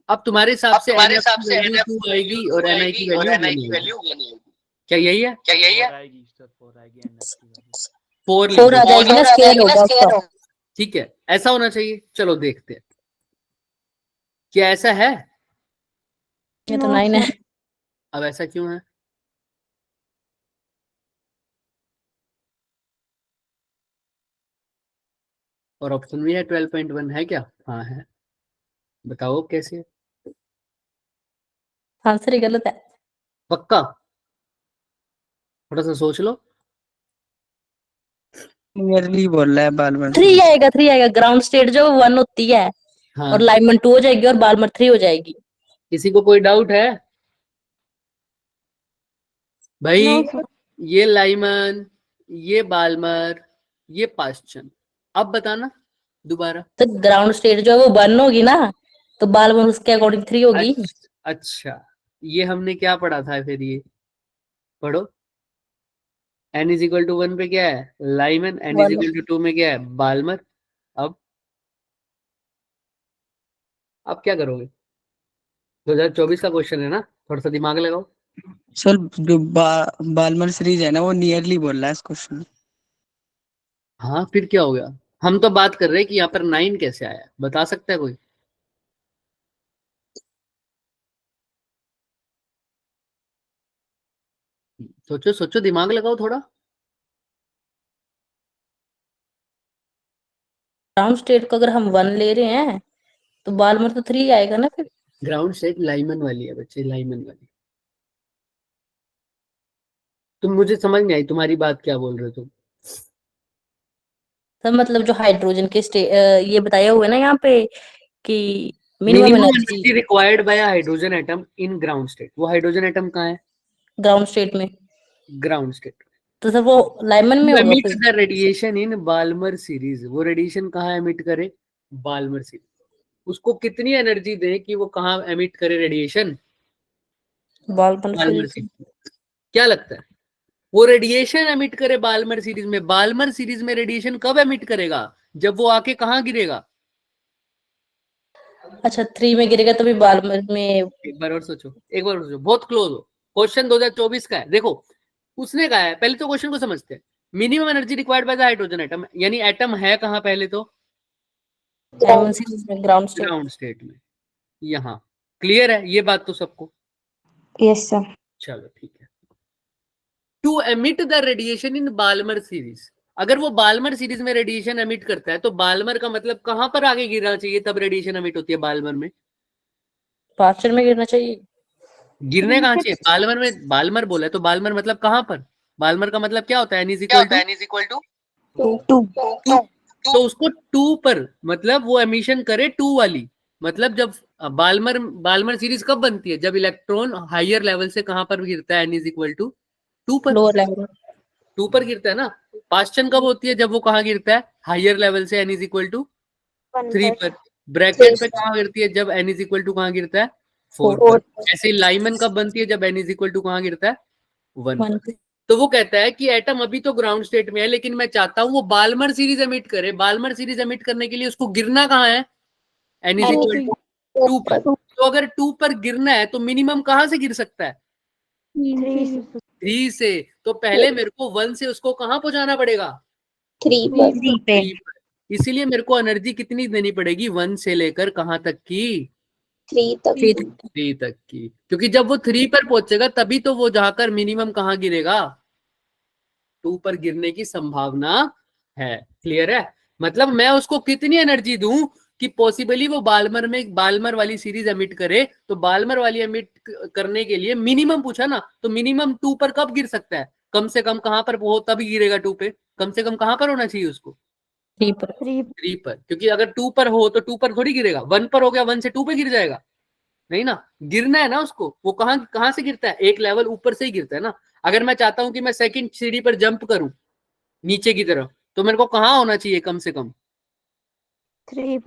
Speaker 1: अब तुम्हारे हिसाब से NF की वैल्यू 2 आएगी और NI की वैल्यू 1 आएगी। क्या यही है?
Speaker 5: आएगी सर, 4 आएगी NF की वैल्यू।
Speaker 1: 4
Speaker 4: 4 आ जाएगी ना, स्क्वायर होगा उसका.
Speaker 1: ठीक है, ऐसा होना चाहिए। चलो देखते हैं क्या ऐसा है।
Speaker 4: ये तो
Speaker 2: No,
Speaker 4: 9 है.
Speaker 2: sir.
Speaker 1: अब ऐसा क्यों है? और ऑप्शन भी है 12.1 है क्या? हाँ है, बताओ कैसे?
Speaker 4: आंसर ही गलत है.
Speaker 1: पक्का? थोड़ा सा सोच लो।
Speaker 3: नियरली बोल रहा है बालमर
Speaker 4: 3 आएगा, 3 आएगा. ग्राउंड स्टेट जो 1 होती है
Speaker 1: हाँ,
Speaker 4: और लाइमन 2 हो जाएगी और बाल्मर 3 हो जाएगी.
Speaker 1: किसी को कोई डाउट है भाई?
Speaker 2: No, sir.
Speaker 1: ये लाइमन, ये बाल्मर, ये पास्चन, अब बताना दोबारा।
Speaker 4: तो ग्राउंड स्टेट जो है वो 1 होगी ना, तो बाल्मर उसके अकॉर्डिंग 3 होगी.
Speaker 1: अच्छा ये हमने क्या पढ़ा था फिर, ये पढ़ो। n इज इक्वल टू 1 पे क्या है? Lyman. n is equal to 2 में क्या है? बाल्मर। अब क्या करोगे? 2024 का क्वेश्चन है ना, थोड़ा सा दिमाग लगाओ।
Speaker 3: सर जो बालमर सीरीज है ना वो नियरली बोल रहा है इस क्वेश्चन में।
Speaker 1: हाँ फिर क्या हो गया? हम तो बात कर रहे हैं कि यहाँ पर 9 कैसे आया, बता सकता है कोई? सोचो सोचो, दिमाग लगाओ थोड़ा।
Speaker 4: ग्राउंड स्टेट को अगर हम 1 ले रहे हैं तो बाल्मर तो 3 आएगा ना फिर.
Speaker 1: ग्राउंड स्टेट लाइमन वाली है बच्चे, लाइमन वाली। तुम मुझे समझ नहीं आई तुम्हारी बात क्या बोल रहे हो तुम।
Speaker 4: सर मतलब जो हाइड्रोजन के ये बताया हुआ है ना यहाँ पे कि minimum
Speaker 1: minimum
Speaker 4: energy
Speaker 1: energy required by hydrogen atom in ground state, वो हाइड्रोजन एटम कहाँ है?
Speaker 4: ग्राउंड स्टेट में,
Speaker 1: ग्राउंड स्टेट।
Speaker 4: तो सर वो लाइमन में होगा
Speaker 1: एमिट
Speaker 4: फिर।
Speaker 1: The radiation in Balmer series, वो रेडिएशन कहाँ एमिट करे? Balmer series. उसको कितनी एनर्जी दे कि वो कहाँ एमिट करे radiation?
Speaker 4: Balmer
Speaker 1: Balmer
Speaker 4: series.
Speaker 1: Series. क्या लगता है वो रेडिएशन एमिट करे बाल्मर सीरीज में? बाल्मर सीरीज में रेडिएशन कब एमिट करेगा? जब वो आके कहाँ गिरेगा?
Speaker 4: अच्छा 3 में गिरेगा तभी बाल्मर में।
Speaker 1: एक बार और सोचो, एक बार और सोचो, बहुत क्लोज हो। क्वेश्चन 2024 का है, देखो उसने कहा है, पहले तो क्वेश्चन को समझते हैं। Minimum energy required by the hydrogen atom, यानी एटम है कहाँ पहले तो?
Speaker 4: डायमंड सीरीज में ग्राउंड स्टेट।
Speaker 1: ग्राउंड स्टेट में। यहाँ क्लियर है ये बात तो सबको?
Speaker 2: Yes, sir.
Speaker 1: चलो ठीक है। To emit the radiation in Balmer series, अगर वो बाल्मर सीरीज में रेडिएशन एमिट करता है तो बाल्मर का मतलब कहां पर आगे गिरना चाहिए तब रेडिएशन एमिट होती है बाल्मर में?
Speaker 4: पास्चर में गिरना चाहिए।
Speaker 1: गिरने कहाँ चाहिए? बाल्मर में, बाल्मर बोला है तो बाल्मर मतलब कहां पर? बाल्मर का मतलब क्या होता है? N =
Speaker 2: 2.
Speaker 1: तो उसको 2 पर, मतलब वो एमिशन करे 2 वाली, मतलब जब बाल्मर बाल्मर सीरीज कब बनती है? जब इलेक्ट्रॉन हायर लेवल से कहां पर गिरता है? N = 2 पर।
Speaker 4: लोअर लेवल
Speaker 1: 2 पर गिरता है ना। पास्चन कब होती है? जब वो कहाँ गिरता है? हायर लेवल से N = 3 पर। ब्रैकेट पे कहाँ गिरती है? जब N = कहाँ गिरता है? 4 पर। ऐसे लाइमन कब बनती है? जब N = कहाँ गिरता है? 1 पर।
Speaker 4: 1।
Speaker 1: तो वो कहता है कि एटम अभी तो ग्राउंड स्टेट में है, लेकिन मैं चाहता हूं वो बाल्मर सीरीज एमिट करे। बाल्मर सीरीज एमिट करने के लिए उसको गिरना कहाँ है? N = 2 पर। तो अगर 2 पर गिरना है तो मिनिमम कहाँ से गिर सकता है? 3 से। तो पहले मेरे को 1 से उसको कहाँ पहुंचाना पड़ेगा?
Speaker 2: 3 पे.
Speaker 1: 3 पर। इसीलिए मेरे को एनर्जी कितनी देनी पड़ेगी? 1 से लेकर कहाँ तक की?
Speaker 2: 3 तक.
Speaker 1: 3 तक की, क्योंकि जब वो 3 पर पहुंचेगा तभी तो वो जाकर मिनिमम कहाँ गिरेगा? 2 पर गिरने की संभावना है। क्लियर है? मतलब मैं उसको कितनी एनर्जी दूं कि पॉसिबली वो बाल्मर में बाल्मर वाली सीरीज एमिट करे। तो बाल्मर वाली एमिट करने के लिए मिनिमम पूछा ना, तो मिनिमम 2 पर कब गिर सकता है? कम से कम कहां पर हो तभी गिरेगा 2 पे? कम से कम कहां पर होना चाहिए उसको?
Speaker 4: 3 पर।
Speaker 1: 3 पर। क्योंकि अगर 2 पर हो तो 2 पर थोड़ी गिरेगा। 1 पर हो गया, 1 से 2 पे गिर जाएगा? नहीं ना, गिरना है ना उसको। वो कहां कहां से गिरता है? एक लेवल ऊपर से ही गिरता है ना। अगर मैं चाहता हूं कि मैं सेकंड सीढ़ी पर जंप करूं नीचे की तरफ, तो मेरे को कहां होना चाहिए? कम से कम
Speaker 2: 3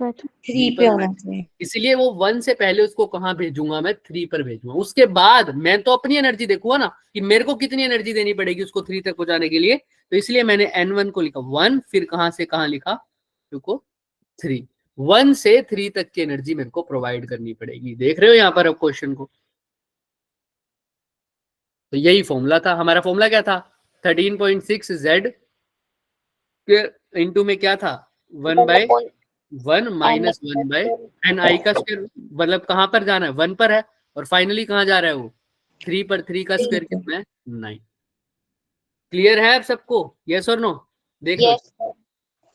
Speaker 2: पे होना चाहिए.
Speaker 1: इसलिए वो 1 से पहले उसको कहां भेजूंगा? मैं 3 पर भेजूंगा। उसके बाद मैं तो अपनी एनर्जी देखूंगा ना कि मेरे को कितनी एनर्जी देनी पड़ेगी उसको 3 तक पहुंचाने के लिए। तो इसलिए मैंने N1 को लिखा 1, फिर कहां से कहां लिखा? रुको, 3। 1 से 3 तक की एनर्जी मेरे को प्रोवाइड करनी पड़ेगी। देख रहे हो यहाँ पर अब क्वेश्चन को? तो यही फॉर्मूला था हमारा। फॉर्मूला क्या था? 13.6 Z इंटू में क्या था? 1/1 माइनस 1/Ni का स्क्वायर। मतलब कहां पर जाना है? 1 पर है। और फाइनली कहां जा रहा है वो? 3 पर। 3 का स्क्वायर कितना है? 9। क्लियर है अब सबको? यस और नो? देख लो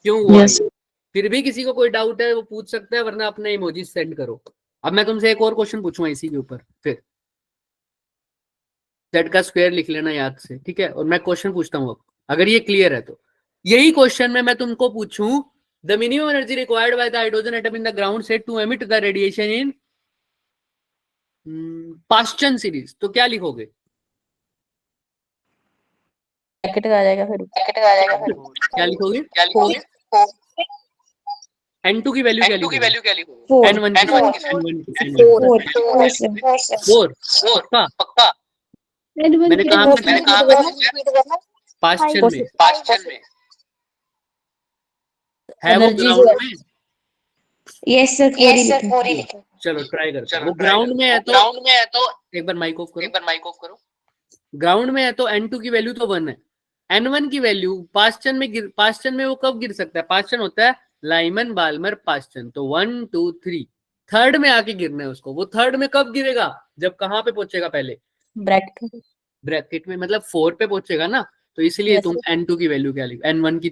Speaker 1: क्यों हुआ
Speaker 3: Yes.
Speaker 1: ये। फिर भी किसी को कोई डाउट है वो पूछ सकता है, वरना अपने इमोजी सेंड करो। अब मैं तुमसे एक और क्वेश्चन पूछूंगा इसी के ऊपर। फिर Z का स्क्वायर लिख लेना याद से, ठीक है? और मैं क्वेश्चन पूछता हूँ अब, अगर ये क्लियर है तो। यही क्वेश्चन में मैं तुमको पूछूं the minimum energy required by the hydrogen atom in the ground state to emit the radiation in Paschen series, तो क्या लिखोगे?
Speaker 4: ब्रैकेट का आ जाएगा फिर।
Speaker 1: क्या लिखोगे? N2 की वैल्यू क्या लिखोगे?
Speaker 2: 4.
Speaker 1: N1 की 4 पक्का? मैंने कहा पास्चन में है वो
Speaker 4: एनर्जी
Speaker 1: ग्राउंड में।
Speaker 2: Yes, sir. 4 ही.
Speaker 1: चलो ट्राई करते हैं। वो ग्राउंड में है तो एक बार माइक ऑफ करो। ग्राउंड में है तो N2 की वैल्यू तो 1 है। N1 की वैल्यू पास्चन में वो कब गिर सकता है? पास्चन होता है लाइमन बाल्मर पास्चन। तो 1 2 3 थर्ड में आके गिरना है उसको। वो थर्ड में कब गिरेगा? जब कहां पे पहुंचेगा? पहले ब्रैकेट में, मतलब 4 पे पहुंचेगा ना। तो इसलिए
Speaker 4: Yes,
Speaker 1: तुम N2 की वैल्यू क्या लिखो? N1 की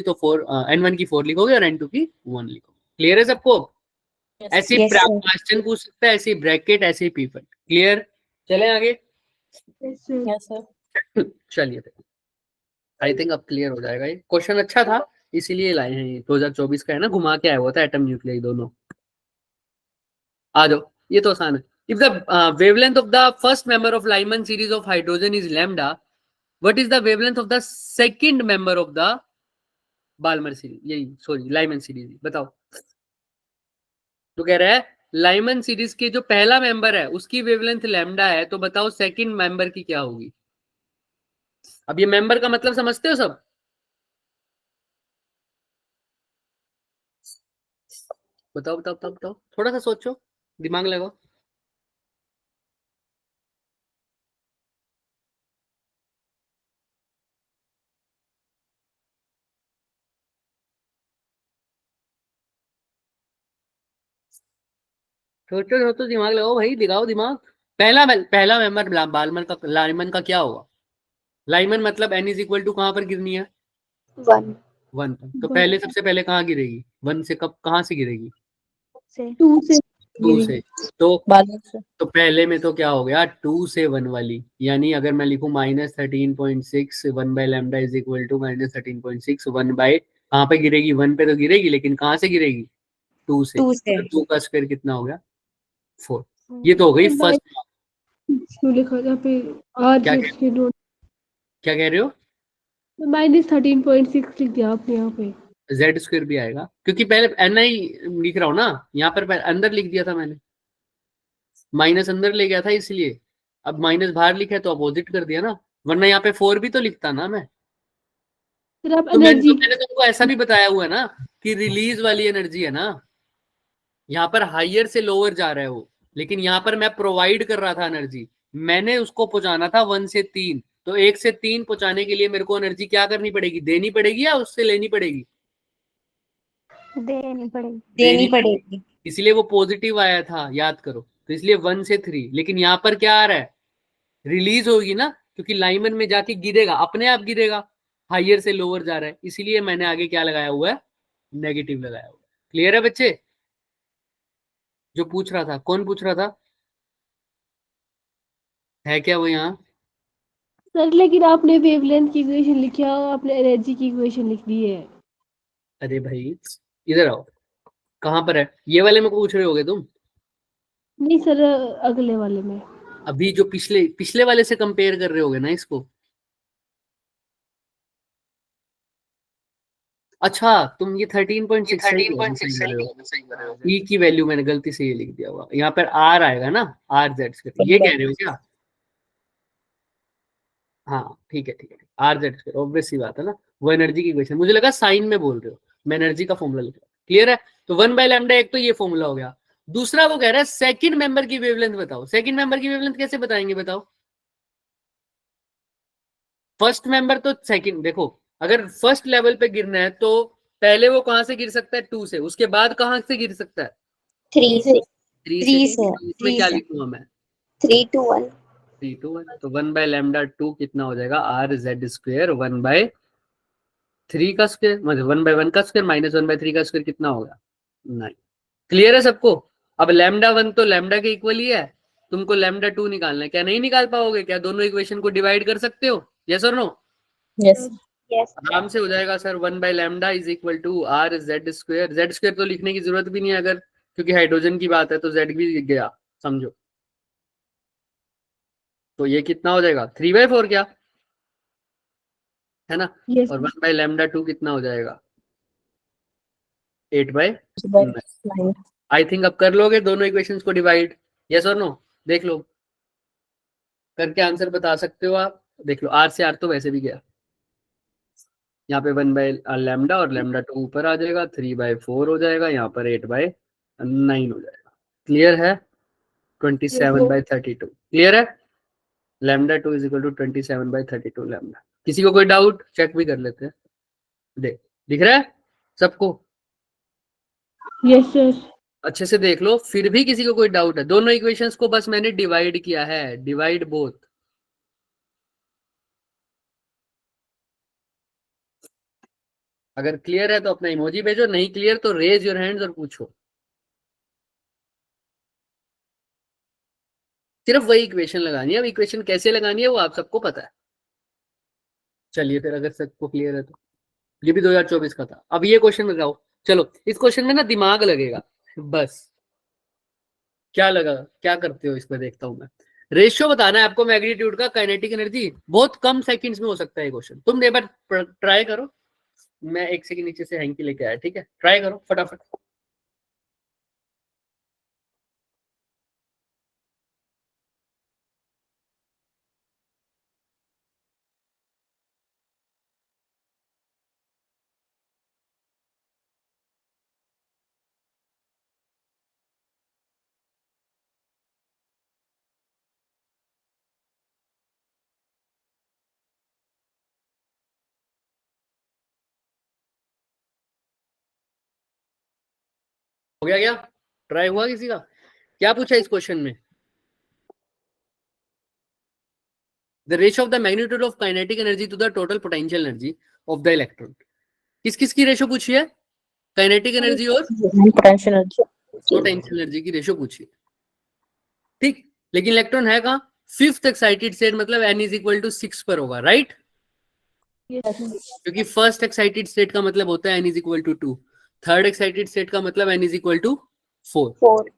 Speaker 1: तो 4, N1 की 4 लिखोगे और N2 की 1 लिखोगे। क्लियर है सबको? ऐसे
Speaker 2: Yes, sir.
Speaker 1: क्वेश्चन पूछ सकता है, ऐसे ब्रैकेट, ऐसे पीपल। क्लियर? चले आगे।
Speaker 4: yes sir.
Speaker 1: चलिए आई थिंक अब क्लियर हो जाएगा। ये क्वेश्चन अच्छा था इसीलिए लाए हैं, ये 2024 का है ना, घुमा के आया हुआ था एटम न्यूक्लियर दोनों। आ जाओ, ये तो आसान है। If the wavelength of the first member of Lyman series of hydrogen is lambda, what is the wavelength of the second member of the Balmer series, यही सॉरी लाइमन सीरीज, बताओ। तो कह रहा है लाइमन सीरीज के जो पहला member है उसकी वेवलेंथ लैम्डा है, तो बताओ सेकंड मेंबर की क्या होगी। अब ये मेंबर का मतलब समझते हो सब? बताओ बताओ बताओ बताओ, थोड़ा सा सोचो, दिमाग लगाओ। सोचो सोचो, दिमाग लगाओ भाई, दिखाओ दिमाग। पहला मेंबर बाल्मर का, लाइमन का क्या होगा? लाइमन मतलब n इज इक्वल टू कहां पर गिरनी है?
Speaker 2: 1
Speaker 1: 1 पर। तो पहले सबसे पहले कहाँ गिरेगी? 1 से कब कहाँ से गिरेगी?
Speaker 2: से
Speaker 6: 2 से
Speaker 1: 2 से। तो
Speaker 4: बाल्मर से
Speaker 1: पहले में तो क्या हो गया, 2 से 1 वाली, यानी अगर मैं लिखूं -13.6 1 by lambda is equal to -13.6 1 by, कहाँ पे गिरेगी? 1 पे तो गिरेगी, लेकिन कहाँ से गिरेगी? 2 से।
Speaker 2: 2 से
Speaker 1: 2 का स्क्वायर कितना हो गया? 4। ये तो हो गई फर्स्ट।
Speaker 6: क्यों लिखा था पे आर
Speaker 1: क्या
Speaker 6: जेड के नोट
Speaker 1: क्या कह रहे हो?
Speaker 6: -13.6 लिख दिया आपने यहाँ पे।
Speaker 1: जेड स्क्वायर भी आएगा, क्योंकि पहले एन आई लिख रहा हूँ ना, यहाँ पर अंदर लिख दिया था मैंने, माइनस अंदर ले गया था इसलिए। अब माइनस बाहर लिखा है तो अपोजिट कर दिया ना, वरना यहाँ पे 4 भी तो लिखता ना मैं।
Speaker 6: फिर आप
Speaker 1: तो
Speaker 6: एनर्जी
Speaker 1: मैंने तुमको ऐसा भी बताया हुआ है ना कि रिलीज वाली एनर्जी है ना, यहाँ पर हाइयर से लोअर जा रहा है वो, लेकिन यहाँ पर मैं प्रोवाइड कर रहा था एनर्जी, मैंने उसको पहुंचाना था 1 से 3, तो 1 से 3 पहुंचाने के लिए मेरे को एनर्जी क्या करनी पड़ेगी? देनी पड़ेगी या उससे लेनी पड़ेगी?
Speaker 2: देनी पड़ेगी।
Speaker 1: इसलिए वो पॉजिटिव आया था, याद करो। तो इसलिए 1 से 3, लेकिन यहाँ पर क्या आ रहा है? रिलीज होगी ना, क्योंकि लाइमन में जाके गिरेगा, अपने आप गिरेगा, हाइयर से लोअर जा रहा है, इसीलिए मैंने आगे क्या लगाया हुआ है? नेगेटिव लगाया हुआ है। क्लियर है बच्चे? जो पूछ रहा था, कौन पूछ रहा था? है क्या वो यहाँ?
Speaker 6: सर, लेकिन आपने वेवलेंथ की इक्वेशन लिखी है और आपने एनर्जी की इक्वेशन लिख दी है।
Speaker 1: अरे भाई इधर आओ, कहाँ पर है ये वाले में पूछ रहे होगे तुम?
Speaker 6: नहीं सर, अगले वाले में।
Speaker 1: अभी जो पिछले पिछले वाले से कंपेयर कर रहे होगे ना इसको। अच्छा, तुम ये 13.6 सही कर रहे हो। ई की वैल्यू मैंने गलती से ये लिख दिया हुआ, यहाँ पर आर आएगा ना, आर जेड स्क्वायर, ये कह रहे हो क्या? हाँ ठीक है ठीक है, आर जेड स्क्वायर, ऑब्वियस सी बात है ना, वो एनर्जी की इक्वेशन, मुझे लगा साइन में बोल रहे हो, मैं एनर्जी का फॉर्मूला लिख रहा हूँ। क्लियर है? तो 1 बाय लैम्डा, एक तो ये फॉर्मूला हो गया। दूसरा वो कह रहा है सेकंड मेंबर की वेवलेंथ बताओ। सेकंड मेंबर की वेवलेंथ कैसे बताएंगे बताओ? फर्स्ट मेंबर तो सेकंड, देखो अगर फर्स्ट लेवल पे गिरना है तो पहले वो कहां से गिर सकता है? 2 से, उसके बाद कहां से गिर सकता है?
Speaker 2: 3 से
Speaker 1: 3
Speaker 2: 3
Speaker 1: से।
Speaker 2: से
Speaker 1: तो इसमें क्या लिखूंगा मैं?
Speaker 2: 3 to 1
Speaker 1: 3 to 1, तो 1 बाय लैम्डा 2 कितना हो जाएगा? आर जेड स्क्वायर 1 बाय 3 का स्क्वायर, मतलब 1 बाय 1 का स्क्वायर माइनस 1 बाय 3 का स्क्वायर, कितना होगा? 9। क्लियर है सबको? अब लैम्डा 1 तो लैम्डा के इक्वल ही है, तुमको लैम्डा 2 निकालना है। क्या नहीं निकाल पाओगे? क्या दोनों इक्वेशन को डिवाइड कर सकते हो? यस और नो?
Speaker 4: यस
Speaker 2: यस
Speaker 1: आराम से हो जाएगा sir. 1 by lambda is equal to R Z square. Z square तो लिखने की जरूरत भी नहीं है, अगर क्योंकि हाइड्रोजन की बात है तो जेड भी दिख गया, समझो। तो ये कितना हो जाएगा? 3/4 क्या है ना?
Speaker 6: यस
Speaker 1: और 1 बाय लैम्डा 2 कितना हो जाएगा? 8/9।
Speaker 4: 9
Speaker 1: आई थिंक अब कर लोगे दोनों इक्वेशंस को डिवाइड, यस और नो? देख लो, करके आंसर बता सकते हो आप। देख लो, आर से आर तो वैसे भी गया, यहाँ पे 1 बाय लैम्डा और लैम्डा 2 ऊपर आ जाएगा, 3/4 हो जाएगा, यहाँ पर 8/9 हो जाएगा। क्लियर है? 27/32 क्लियर है? Lambda 2 is equal to 27/32 lambda. किसी को कोई डाउट? चेक भी कर लेते हैं, देख दिख रहा है सबको?
Speaker 6: Yes sir.
Speaker 1: अच्छे से देख लो, फिर भी किसी को कोई डाउट है? दोनों इक्वेशंस को बस मैंने डिवाइड किया है, डिवाइड बोथ। अगर क्लियर है तो अपना इमोजी भेजो, नहीं क्लियर तो रेज योर हैंड्स और पूछो। सिर्फ वही इक्वेशन लगानी है, अब इक्वेशन कैसे लगानी है वो आप सबको पता है। चलिए फिर, अगर सबको क्लियर है तो ये भी 2024 का था। अब ये क्वेश्चन लगाओ। चलो इस क्वेश्चन में ना दिमाग लगेगा बस। क्या लगा, क्या करते हो इसमें, देखता हूं मैं। रेशियो बताना है आपको मैग्नीट्यूड का काइनेटिक एनर्जी। बहुत कम सेकंड्स में हो सकता है ये क्वेश्चन। तुम एक बार ट्राई करो। मैं एक सेकंड नीचे से हैंकी लेके आया, ठीक है, ट्राई करो फटाफट। हो गया क्या? ट्राई हुआ किसी का? क्या पूछा इस क्वेश्चन में? The ratio of the magnitude of kinetic energy to the total potential energy of the electron. किस किस की रेशियो पूछी है? काइनेटिक एनर्जी और
Speaker 4: पोटेंशियल एनर्जी।
Speaker 1: पोटेंशियल एनर्जी की रेशियो पूछी है, ठीक। लेकिन इलेक्ट्रॉन है कहाँ? फिफ्थ एक्साइटेड स्टेट, मतलब n इज इक्वल टू 6 पर होगा, राइट? क्योंकि फर्स्ट एक्साइटेड स्टेट का मतलब होता है n is equal to 2, third excited state का मतलब n इज इक्वल टू 4।
Speaker 2: 4।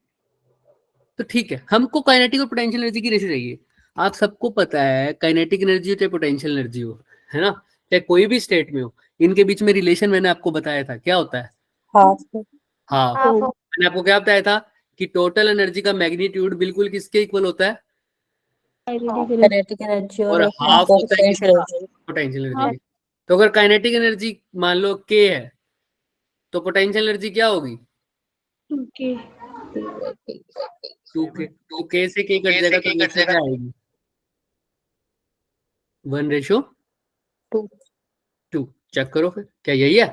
Speaker 1: तो ठीक है, हमको काइनेटिक और पोटेंशियल एनर्जी की रेशियो चाहिए। आप सबको पता है काइनेटिक एनर्जी हो चाहे पोटेंशियल एनर्जी हो, है ना, चाहे कोई भी स्टेट में हो, इनके बीच में रिलेशन मैंने आपको बताया था, क्या होता है?
Speaker 4: हाफ
Speaker 1: हाँ, मैंने आपको क्या बताया था कि टोटल एनर्जी का मैग्नीट्यूड बिल्कुल किसके इक्वल होता है?
Speaker 4: काइनेटिक एनर्जी
Speaker 1: और
Speaker 4: और
Speaker 1: हाफ होता है
Speaker 4: पोटेंशियल
Speaker 1: किसका?
Speaker 4: एनर्जी।
Speaker 1: Potential energy. तो अगर काइनेटिक एनर्जी मान लो k है, तो पोटेंशियल एनर्जी क्या होगी?
Speaker 6: Okay
Speaker 1: 2k। तो k से k कट जाएगा तो रेशियो क्या आएगी? 1:2। चेक करो फिर, क्या यही है?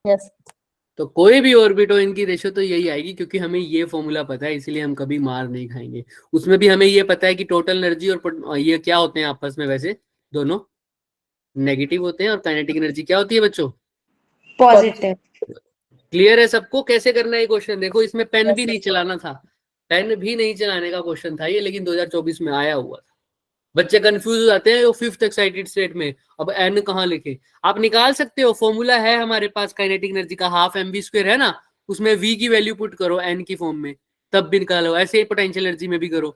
Speaker 4: यस।
Speaker 1: तो कोई भी ऑर्बिट हो, इनकी रेशियो तो यही आएगी, क्योंकि हमें ये फॉर्मूला पता है, इसलिए हम कभी मार नहीं खाएंगे। उसमें भी हमें ये पता है कि टोटल एनर्जी और ये क्या होते हैं आपस में, वैसे दोनों नेगेटिव होते हैं। और काइनेटिक एनर्जी क्या होती है बच्चों?
Speaker 2: पॉजिटिव।
Speaker 1: क्लियर है सबको कैसे करना है क्वेश्चन? देखो इसमें पेन भी नहीं चलाना था, पेन भी नहीं चलाने का क्वेश्चन था ये, लेकिन 2024 में आया हुआ था। बच्चे कंफ्यूज हो जाते हैं वो फिफ्थ एक्साइटेड स्टेट में, अब एन कहाँ लिखे? आप निकाल सकते हो, फॉर्मूला है हमारे पास काइनेटिक एनर्जी का, हाफ mv² है ना, उसमें v की वैल्यू पुट करो n की फॉर्म में, तब भी निकालो। ऐसे ही पोटेंशियल एनर्जी में भी करो,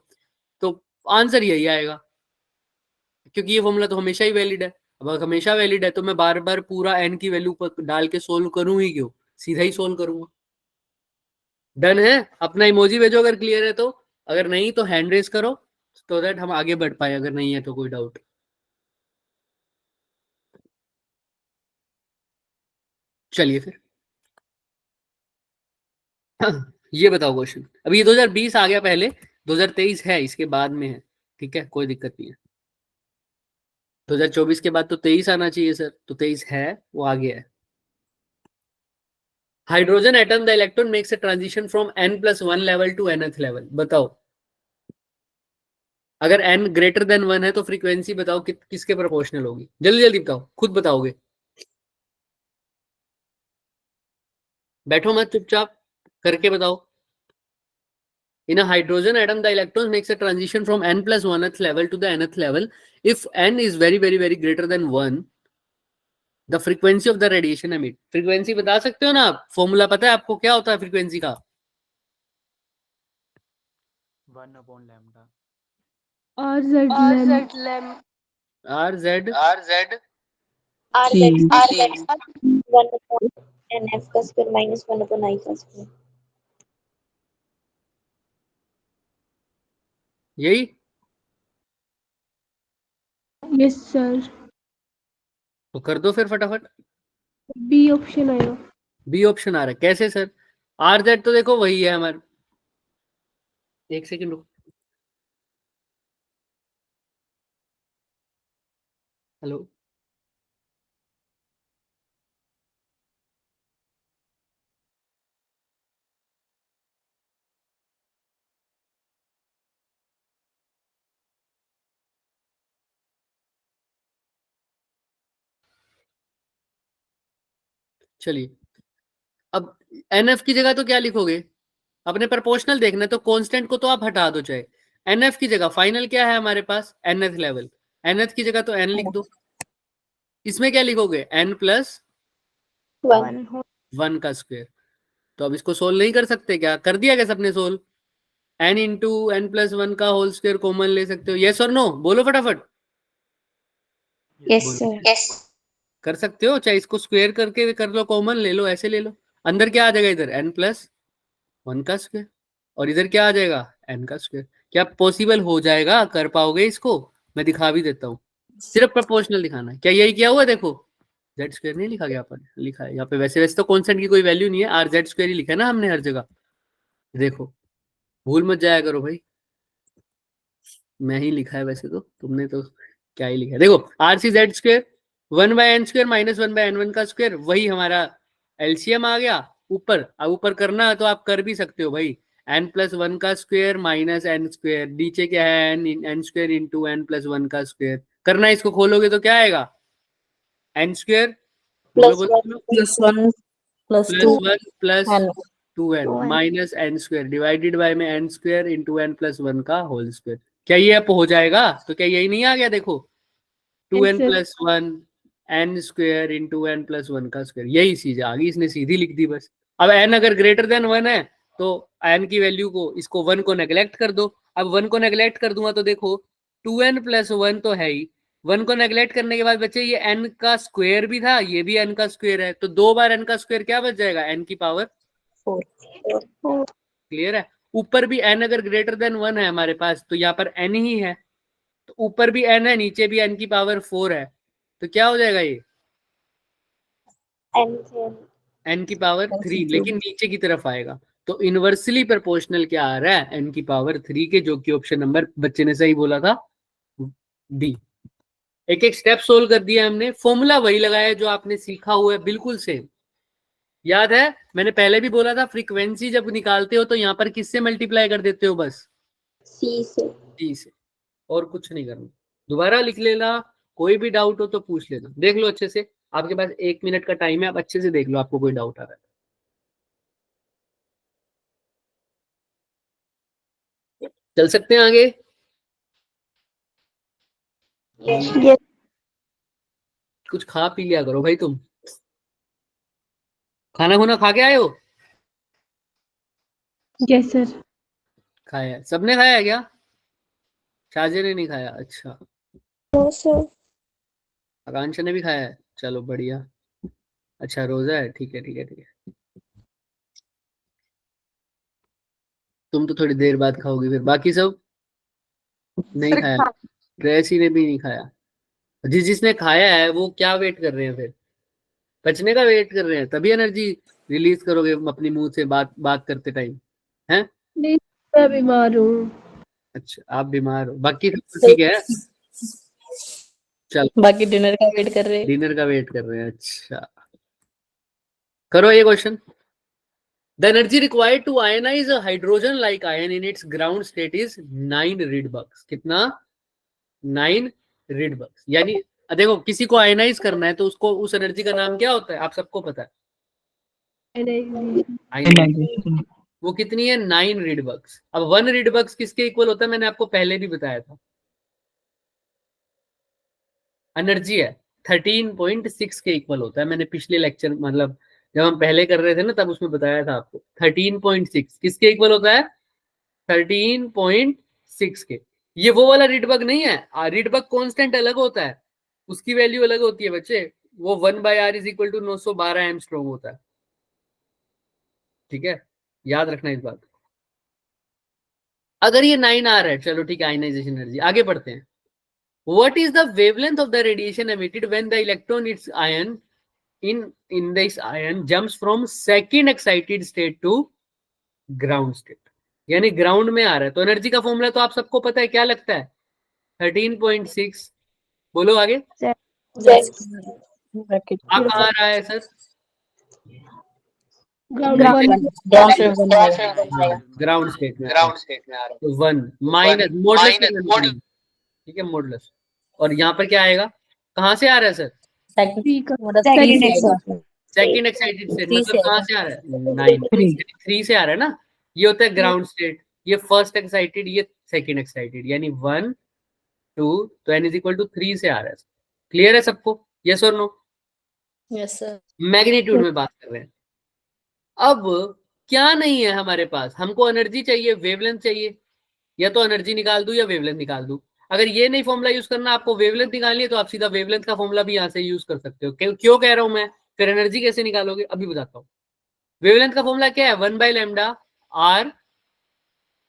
Speaker 1: तो आंसर यही आएगा, क्योंकि ये फॉर्मूला तो हमेशा ही वैलिड है। अब अगर हमेशा वैलिड है तो मैं बार बार पूरा n की वैल्यू पर डाल के सोल्व करूं ही क्यों, सीधा ही सोल्व करूंगा। डन है? अपना इमोजी भेजो अगर क्लियर है तो, अगर नहीं तो हैंड रेस करो, तो दैट हम आगे बढ़ पाए, अगर नहीं है तो कोई डाउट। चलिए फिर ये बताओ क्वेश्चन। अब ये 2020 आ गया पहले, 2023 है इसके बाद में है, ठीक है, कोई दिक्कत नहीं है। 2024 के बाद तो 23 आना चाहिए सर, तो 23 है, वो आ गया है। Hydrogen atom the electron makes a transition from n+1 level to nth level. बताओ, अगर n ग्रेटर देन 1 है तो फ्रीक्वेंसी बताओ किसके प्रोपोर्शनल होगी? जल्दी जल्दी बताओ, खुद बताओगे, बैठो मत, चुपचाप करके बताओ। In a hydrogen atom, the electron makes a transition from n+1th level to the nth level. If n is very very very greater than 1, the frequency of the radiation emit. Frequency बता सकते हो ना आप? Formula पता है आपको क्या होता है फ्रीक्वेंसी का?
Speaker 5: 1/λ।
Speaker 6: RZ
Speaker 1: RZ
Speaker 2: R 1/NF का स्क्वायर माइनस 1/I का स्क्वायर।
Speaker 1: यही।
Speaker 6: Yes sir.
Speaker 1: तो कर दो फिर फटाफट।
Speaker 6: बी ऑप्शन आएगा।
Speaker 1: बी ऑप्शन आ रहा है, कैसे सर? RZ तो देखो वही है हमारे, एक सेकंड रुको, हेलो, चलिए। अब NF की जगह तो क्या लिखोगे? अपने प्रोपोर्शनल देखना है तो कांस्टेंट को तो आप हटा दो, चाहे NF की जगह फाइनल क्या है हमारे पास? nth लेवल, nth की जगह तो n लिख दो, इसमें क्या लिखोगे, n प्लस
Speaker 2: 1
Speaker 1: 1 का स्क्वायर। तो अब इसको सोल्व नहीं कर सकते क्या? कर दिया क्या सबने solve? n into N plus 1 का होल स्क्वायर कॉमन ले सकते हो, यस और नो? बोलो फटाफट।
Speaker 2: यस
Speaker 1: बोलो।
Speaker 2: सर
Speaker 1: कर सकते हो, चाहे इसको स्क्वायर करके कर लो, कॉमन ले लो, ऐसे ले लो। अंदर क्या आ जाएगा? इधर n प्लस 1 का स्क्वायर, और इधर क्या आ जाएगा? n का स्क्वायर। क्या पॉसिबल हो जाएगा? कर पाओगे इसको? मैं दिखा भी देता हूँ, सिर्फ प्रोपोर्शनल दिखाना है। क्या यही किया हुआ है? देखो जेड स्क्वायर नहीं लिखा गया, अपन लिखा है यहाँ पे। वैसे वैसे तो कॉन्स्टेंट की कोई वैल्यू नहीं है, आर जेड स्क्वायर ही लिखा है ना हमने हर जगह। देखो भूल मत जाया करो भाई, मैं ही लिखा है वैसे तो, तुमने तो क्या ही लिखा है। देखो R C Z square 1/n square minus 1/n1 का स्क्वायर, वही हमारा एलसीएम आ गया ऊपर। अब ऊपर करना है तो आप कर भी सकते हो भाई, n प्लस 1 का स्क्वायर माइनस n स्क्वायर, नीचे क्या है n square into n plus 1 का स्क्वायर। करना है, इसको खोलोगे तो क्या आएगा? n स्क्वायर बोलो
Speaker 2: प्लस
Speaker 1: बोलो
Speaker 4: plus 1 plus 2
Speaker 1: plus 1 plus
Speaker 4: n
Speaker 1: 2n
Speaker 2: 2n
Speaker 1: minus n square divided by में n square into n plus 1 का होल स्क्वायर। क्या ये अब हो जाएगा? तो क्या यही नहीं आ गया? देखो 2n
Speaker 6: sir.
Speaker 1: Plus 1 n square into n plus 1 का स्क्वायर, यही चीज आ गई, इसने सीधी लिख दी बस। अब n अगर ग्रेटर देन 1 है तो n की वैल्यू को, इसको 1 को नेग्लेक्ट कर दो। अब 1 को नेग्लेक्ट कर दूंगा तो देखो 2n प्लस 1 तो है ही, 1 को नेग्लेक्ट करने के बाद बच्चे ये n का स्क्वायर भी था, ये भी n का स्क्वायर है, तो 2 बार n का स्क्वायर क्या बच जाएगा? n की पावर
Speaker 4: 4
Speaker 1: क्लियर है। ऊपर भी n अगर ग्रेटर देन 1 है हमारे पास तो यहाँ पर n ही है, तो ऊपर भी n है नीचे भी n की पावर 4 है, तो क्या हो जाएगा ये? n की पावर 3, लेकिन नीचे की तरफ आएगा। तो इनवर्सली प्रोपोर्शनल क्या आ रहा है? n की पावर 3 के, जो कि ऑप्शन नंबर बच्चे ने सही बोला था, डी। एक एक स्टेप सोल्व कर दिया हमने, फॉर्मूला वही लगाया जो आपने सीखा हुआ है, बिल्कुल सेम। याद है मैंने पहले भी बोला था, फ्रीक्वेंसी जब निकालते हो तो यहाँ पर किससे मल्टीप्लाई कर देते हो? बस
Speaker 2: सी से
Speaker 1: टी से, और कुछ नहीं करना। दोबारा लिख लेना, कोई भी डाउट हो तो पूछ लेना। देख लो अच्छे से, आपके पास 1 मिनट का टाइम है, आप अच्छे से देख लो, आपको कोई डाउट आ रहा है। चल सकते हैं आगे?
Speaker 2: यस
Speaker 1: कुछ खा पी लिया करो भाई, तुम खाना खुना खा के आए हो?
Speaker 6: Yes sir.
Speaker 1: खाया है, सबने खाया है क्या? शाहजे ने नहीं खाया? अच्छा,
Speaker 2: नो सर
Speaker 1: आकांक्षा ने भी खाया है, चलो बढ़िया। अच्छा रोजा है, ठीक है ठीक है ठीक है। तुम तो थोड़ी देर बाद खाओगे, फिर बाकी सब नहीं खाया? ट्रेसी ने भी नहीं खाया। जिसने खाया है वो क्या वेट कर रहे हैं फिर? पचने का वेट कर रहे हैं, तभी एनर्जी रिलीज करोगे अपनी मुंह से बात बात करते टाइम हैं?
Speaker 6: नहीं मैं बीमार हूँ।
Speaker 1: अच्छा आप बीमार हो, बाकी सब तो ठीक है? चलो
Speaker 4: बाकी डिनर का वेट कर रहे हैं।
Speaker 1: डिनर का वेट कर रहे हैं, अच्छा करो ये question. The energy required to ionize a hydrogen like ion in its ground state is 9 Rydbergs. कितना? 9 रिडबर्ग्स। यानी देखो किसी को आयनाइज करना है तो उसको, उस एनर्जी का नाम क्या होता है? आप सबको पता है, आयनाइजेशन। वो कितनी है? 9 रिडबर्ग्स। अब 1 रिडबर्ग्स किसके इक्वल होता है? मैंने आपको पहले भी बताया था, एनर्जी है 13.6 के इक्वल होता है। मैंने पिछले लेक्चर, मतलब जब हम पहले कर रहे थे ना, तब उसमें बताया था आपको 13.6 किसके इक्वल होता है? 13.6 के। ये वो वाला रिडबर्ग नहीं है, रिडबर्ग कांस्टेंट अलग होता है, उसकी वैल्यू अलग होती है बच्चे। वो 1/r is equal to 912 angstrom होता है, ठीक है, याद रखना इस बात। अगर ये 9r है, चलो ठीक है, आयनाइजेशन एनर्जी। आगे बढ़ते हैं। What is the wavelength of the radiation emitted when the electron its ion in this ion jumps from second excited state to ground state? यानी ग्राउंड में आ रहा है, तो एनर्जी का फॉर्मूला तो आप सबको पता है, क्या लगता है? 13.6। बोलो आगे।
Speaker 4: ब्रैकेट
Speaker 1: आप कहाँ आ रहा है सर? ग्राउंड स्टेट में आ रहा है, तो 1 माइनस मॉडुलस, ठीक है, मॉडुलस। और यहाँ पर क्या आएगा? कहाँ से आ रहा है सर? सेकंड एक्साइटेड स्टेट, मतलब कहाँ से आ रहा है? 9 3 से आ रहा है ना, ये होता है ग्राउंड स्टेट, ये फर्स्ट एक्साइटेड, ये सेकंड एक्साइटेड, यानी 1 2, तो n इज इक्वल टू 3 से आ रहा है। क्लियर है सबको? यस और नो?
Speaker 4: Yes sir.
Speaker 1: मैग्नीट्यूड में बात कर रहे हैं। अब क्या नहीं है हमारे पास, हमको एनर्जी चाहिए, वेवलेंथ चाहिए, या तो एनर्जी निकाल दूं या वेवलेंथ निकाल दूं। अगर ये नहीं फॉर्मूला यूज करना, आपको वेवलेंथ निकालनी है, तो आप सीधा वेवलेंथ का फॉर्मूला भी यहाँ से यूज कर सकते हो। क्यों कह रहा हूं मैं? फिर एनर्जी कैसे निकालोगे अभी बताता हूँ। वेवलेंथ का फॉर्मूला क्या है? 1/λ r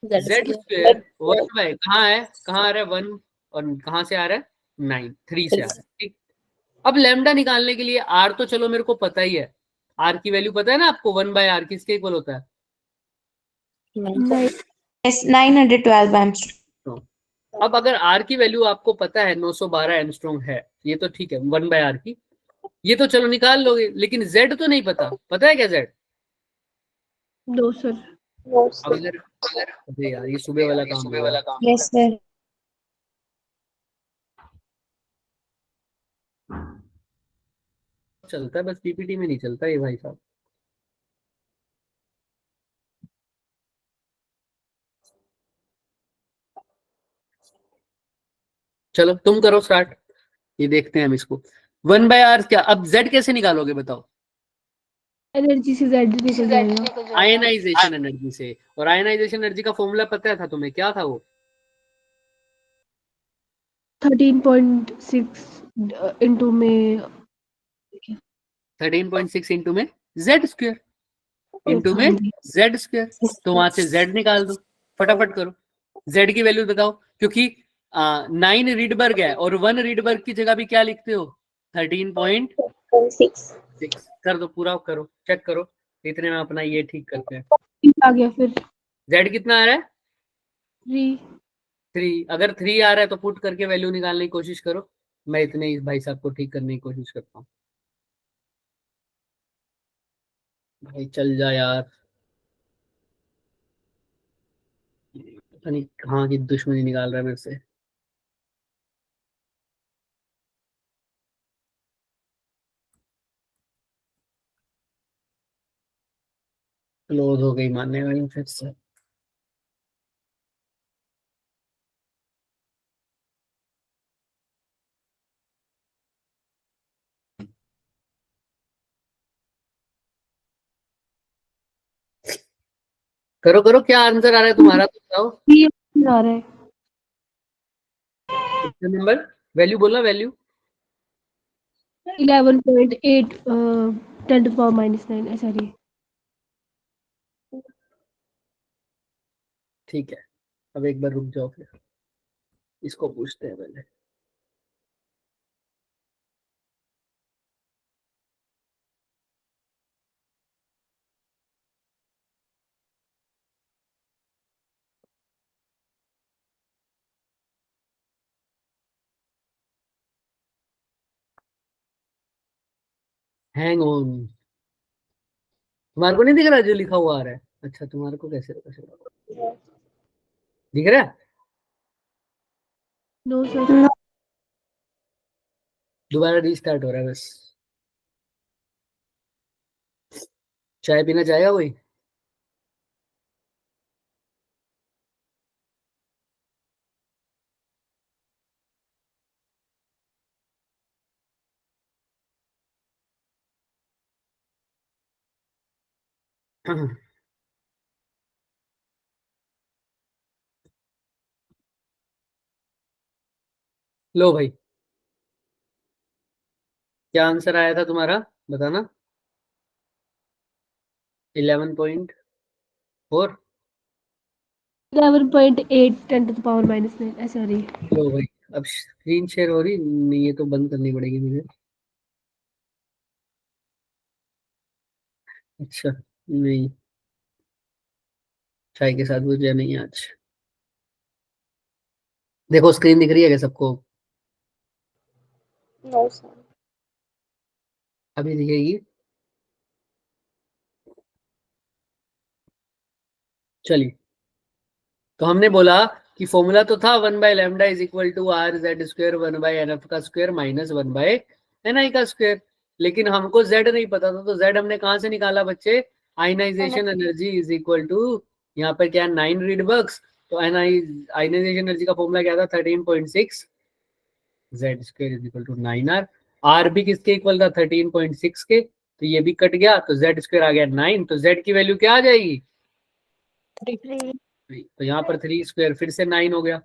Speaker 1: z स्क्वायर 1 बाय, कहाँ है, कहाँ आ रहा है 1 और कहाँ से आ रहा है 9, 3 से आ रहा है। ठीक, अब लैम्डा निकालने के लिए r तो चलो मेरे को पता ही है, r की वैल्यू पता है ना आपको, 1/r किसके इक्वल होता है?
Speaker 2: 912 एंगस्ट्रॉम।
Speaker 1: अब अगर r की वैल्यू आपको पता है 912 एंगस्ट्रॉम है, ये तो ठीक है, 1/r की, ये तो चलो निकाल लोगे, लेकिन z तो नहीं पता। पता है क्या z?
Speaker 6: No sir.
Speaker 1: अब अरे यार, ये सुबह वाला काम है।
Speaker 2: Yes sir.
Speaker 1: चलता है, बस पीपीटी में नहीं चलता ये भाई साहब। चलो तुम करो स्टार्ट, ये देखते हैं हम इसको। 1/r क्या, अब z कैसे निकालोगे बताओ?
Speaker 6: एनर्जी से जेड निकल जाएगा।
Speaker 1: आयनाइजेशन एनर्जी से। और आयनाइजेशन एनर्जी का फॉर्मूला पता था तुम्हें, क्या था वो?
Speaker 6: 13.6 इंटू में
Speaker 1: 13.6 इंटू में z स्क्वायर, इंटू में z स्क्वायर। तो वहां से z निकाल दो, फटाफट करो। z की वैल्यू बताओ, क्योंकि 9 रीडबर्ग है और 1 रीडबर्ग की जगह भी क्या लिखते हो? 13.6। कर दो, पूरा करो, चेक करो, इतने में अपना ये ठीक करते हैं।
Speaker 6: आ गया फिर
Speaker 1: z कितना आ रहा है?
Speaker 6: 3।
Speaker 1: 3। अगर 3 आ रहा है तो पुट करके वैल्यू निकालने की कोशिश करो। मैं इतने इस भाई साहब को ठीक करने की कोशिश करता हूँ। भाई चल जा यार, पता नहीं कहाँ की दुश्मनी निकाल रहा है मेरे से। क्लोज हो गई मानने वाली फिर से। करो करो, क्या आंसर आ रहा है तुम्हारा तो बताओ।
Speaker 6: 3 आ रहा है।
Speaker 1: कितने नंबर? वैल्यू बोलना, वैल्यू।
Speaker 6: 11.8 10 to power -9 ऐसा ही।
Speaker 1: ठीक है, अब एक बार रुक जाओ, फिर इसको पूछते हैं पहले। हैंग ऑन, तुम्हारे को नहीं दिख रहा जो लिखा हुआ आ रहा है? अच्छा, तुम्हारे को कैसे दिख रहा है?
Speaker 6: No sir.
Speaker 1: दोबारा रीस्टार्ट हो रहा है बस। चाय पीना चाहेगा कोई? लो भाई, क्या आंसर आया था तुम्हारा, बताना। 11.4।
Speaker 6: 11.8 10 to the power -9 ऐसा रही।
Speaker 1: लो भाई, अब स्क्रीन शेयर हो रही नहीं, ये तो बंद करनी पड़ेगी मुझे। अच्छा, नहीं, चाय के साथ भुजिया नहीं आज। देखो स्क्रीन दिख रही है क्या सबको?
Speaker 2: No sir.
Speaker 1: अभी दिखेगी? चलिए, तो हमने बोला कि फॉर्मूला तो था 1/λ is equal to R Z square 1/nf का स्क्वायर माइनस 1/ni का स्क्वायर। लेकिन हमको z नहीं पता था, तो z हमने कहाँ से निकाला बच्चे? Ionization energy is equal to, यहाँ पर क्या 9 रीडबर्ग्स, तो आयनाइजेशन एनर्जी का फॉर्मूला क्या था? 13.6 z square is equal to 9r। R भी किसके इक्वल था 13.6 के, तो ये भी कट गया, तो जेड स्क्वायर आ गया 9, तो जेड की वैल्यू क्या आ जाएगी
Speaker 2: 3
Speaker 1: तो यहाँ पर 3 स्क्वायर फिर से 9 हो गया,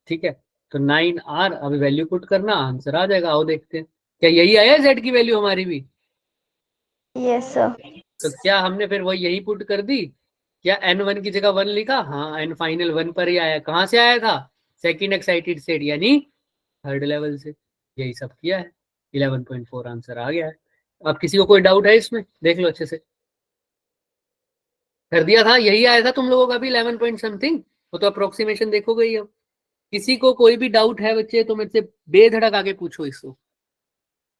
Speaker 1: ठीक है। तो 9 आर, अभी वैल्यू पुट करना, आंसर आ जाएगा। आओ देखते हैं क्या यही आया जेड की वैल्यू हमारी भी।
Speaker 2: Yes sir.
Speaker 1: तो क्या हमने फिर वही यही पुट कर दी, क्या n1 की जगह 1 लिखा, हाँ n फाइनल 1 पर ही आया। कहाँ से आया था, सेकंड एक्साइटेड स्टेट यानी थर्ड लेवल से। यही सब किया है, 11.4 आंसर आ गया है। अब किसी को कोई डाउट है इसमें, देख लो अच्छे से। कर दिया था, यही आया था तुम लोगों का भी 11 पॉइंट समथिंग, वो तो अप्रोक्सीमेशन देखोगे ही। अब किसी को कोई भी डाउट है बच्चे तो मेरे से बेधड़क आके पूछो इसको,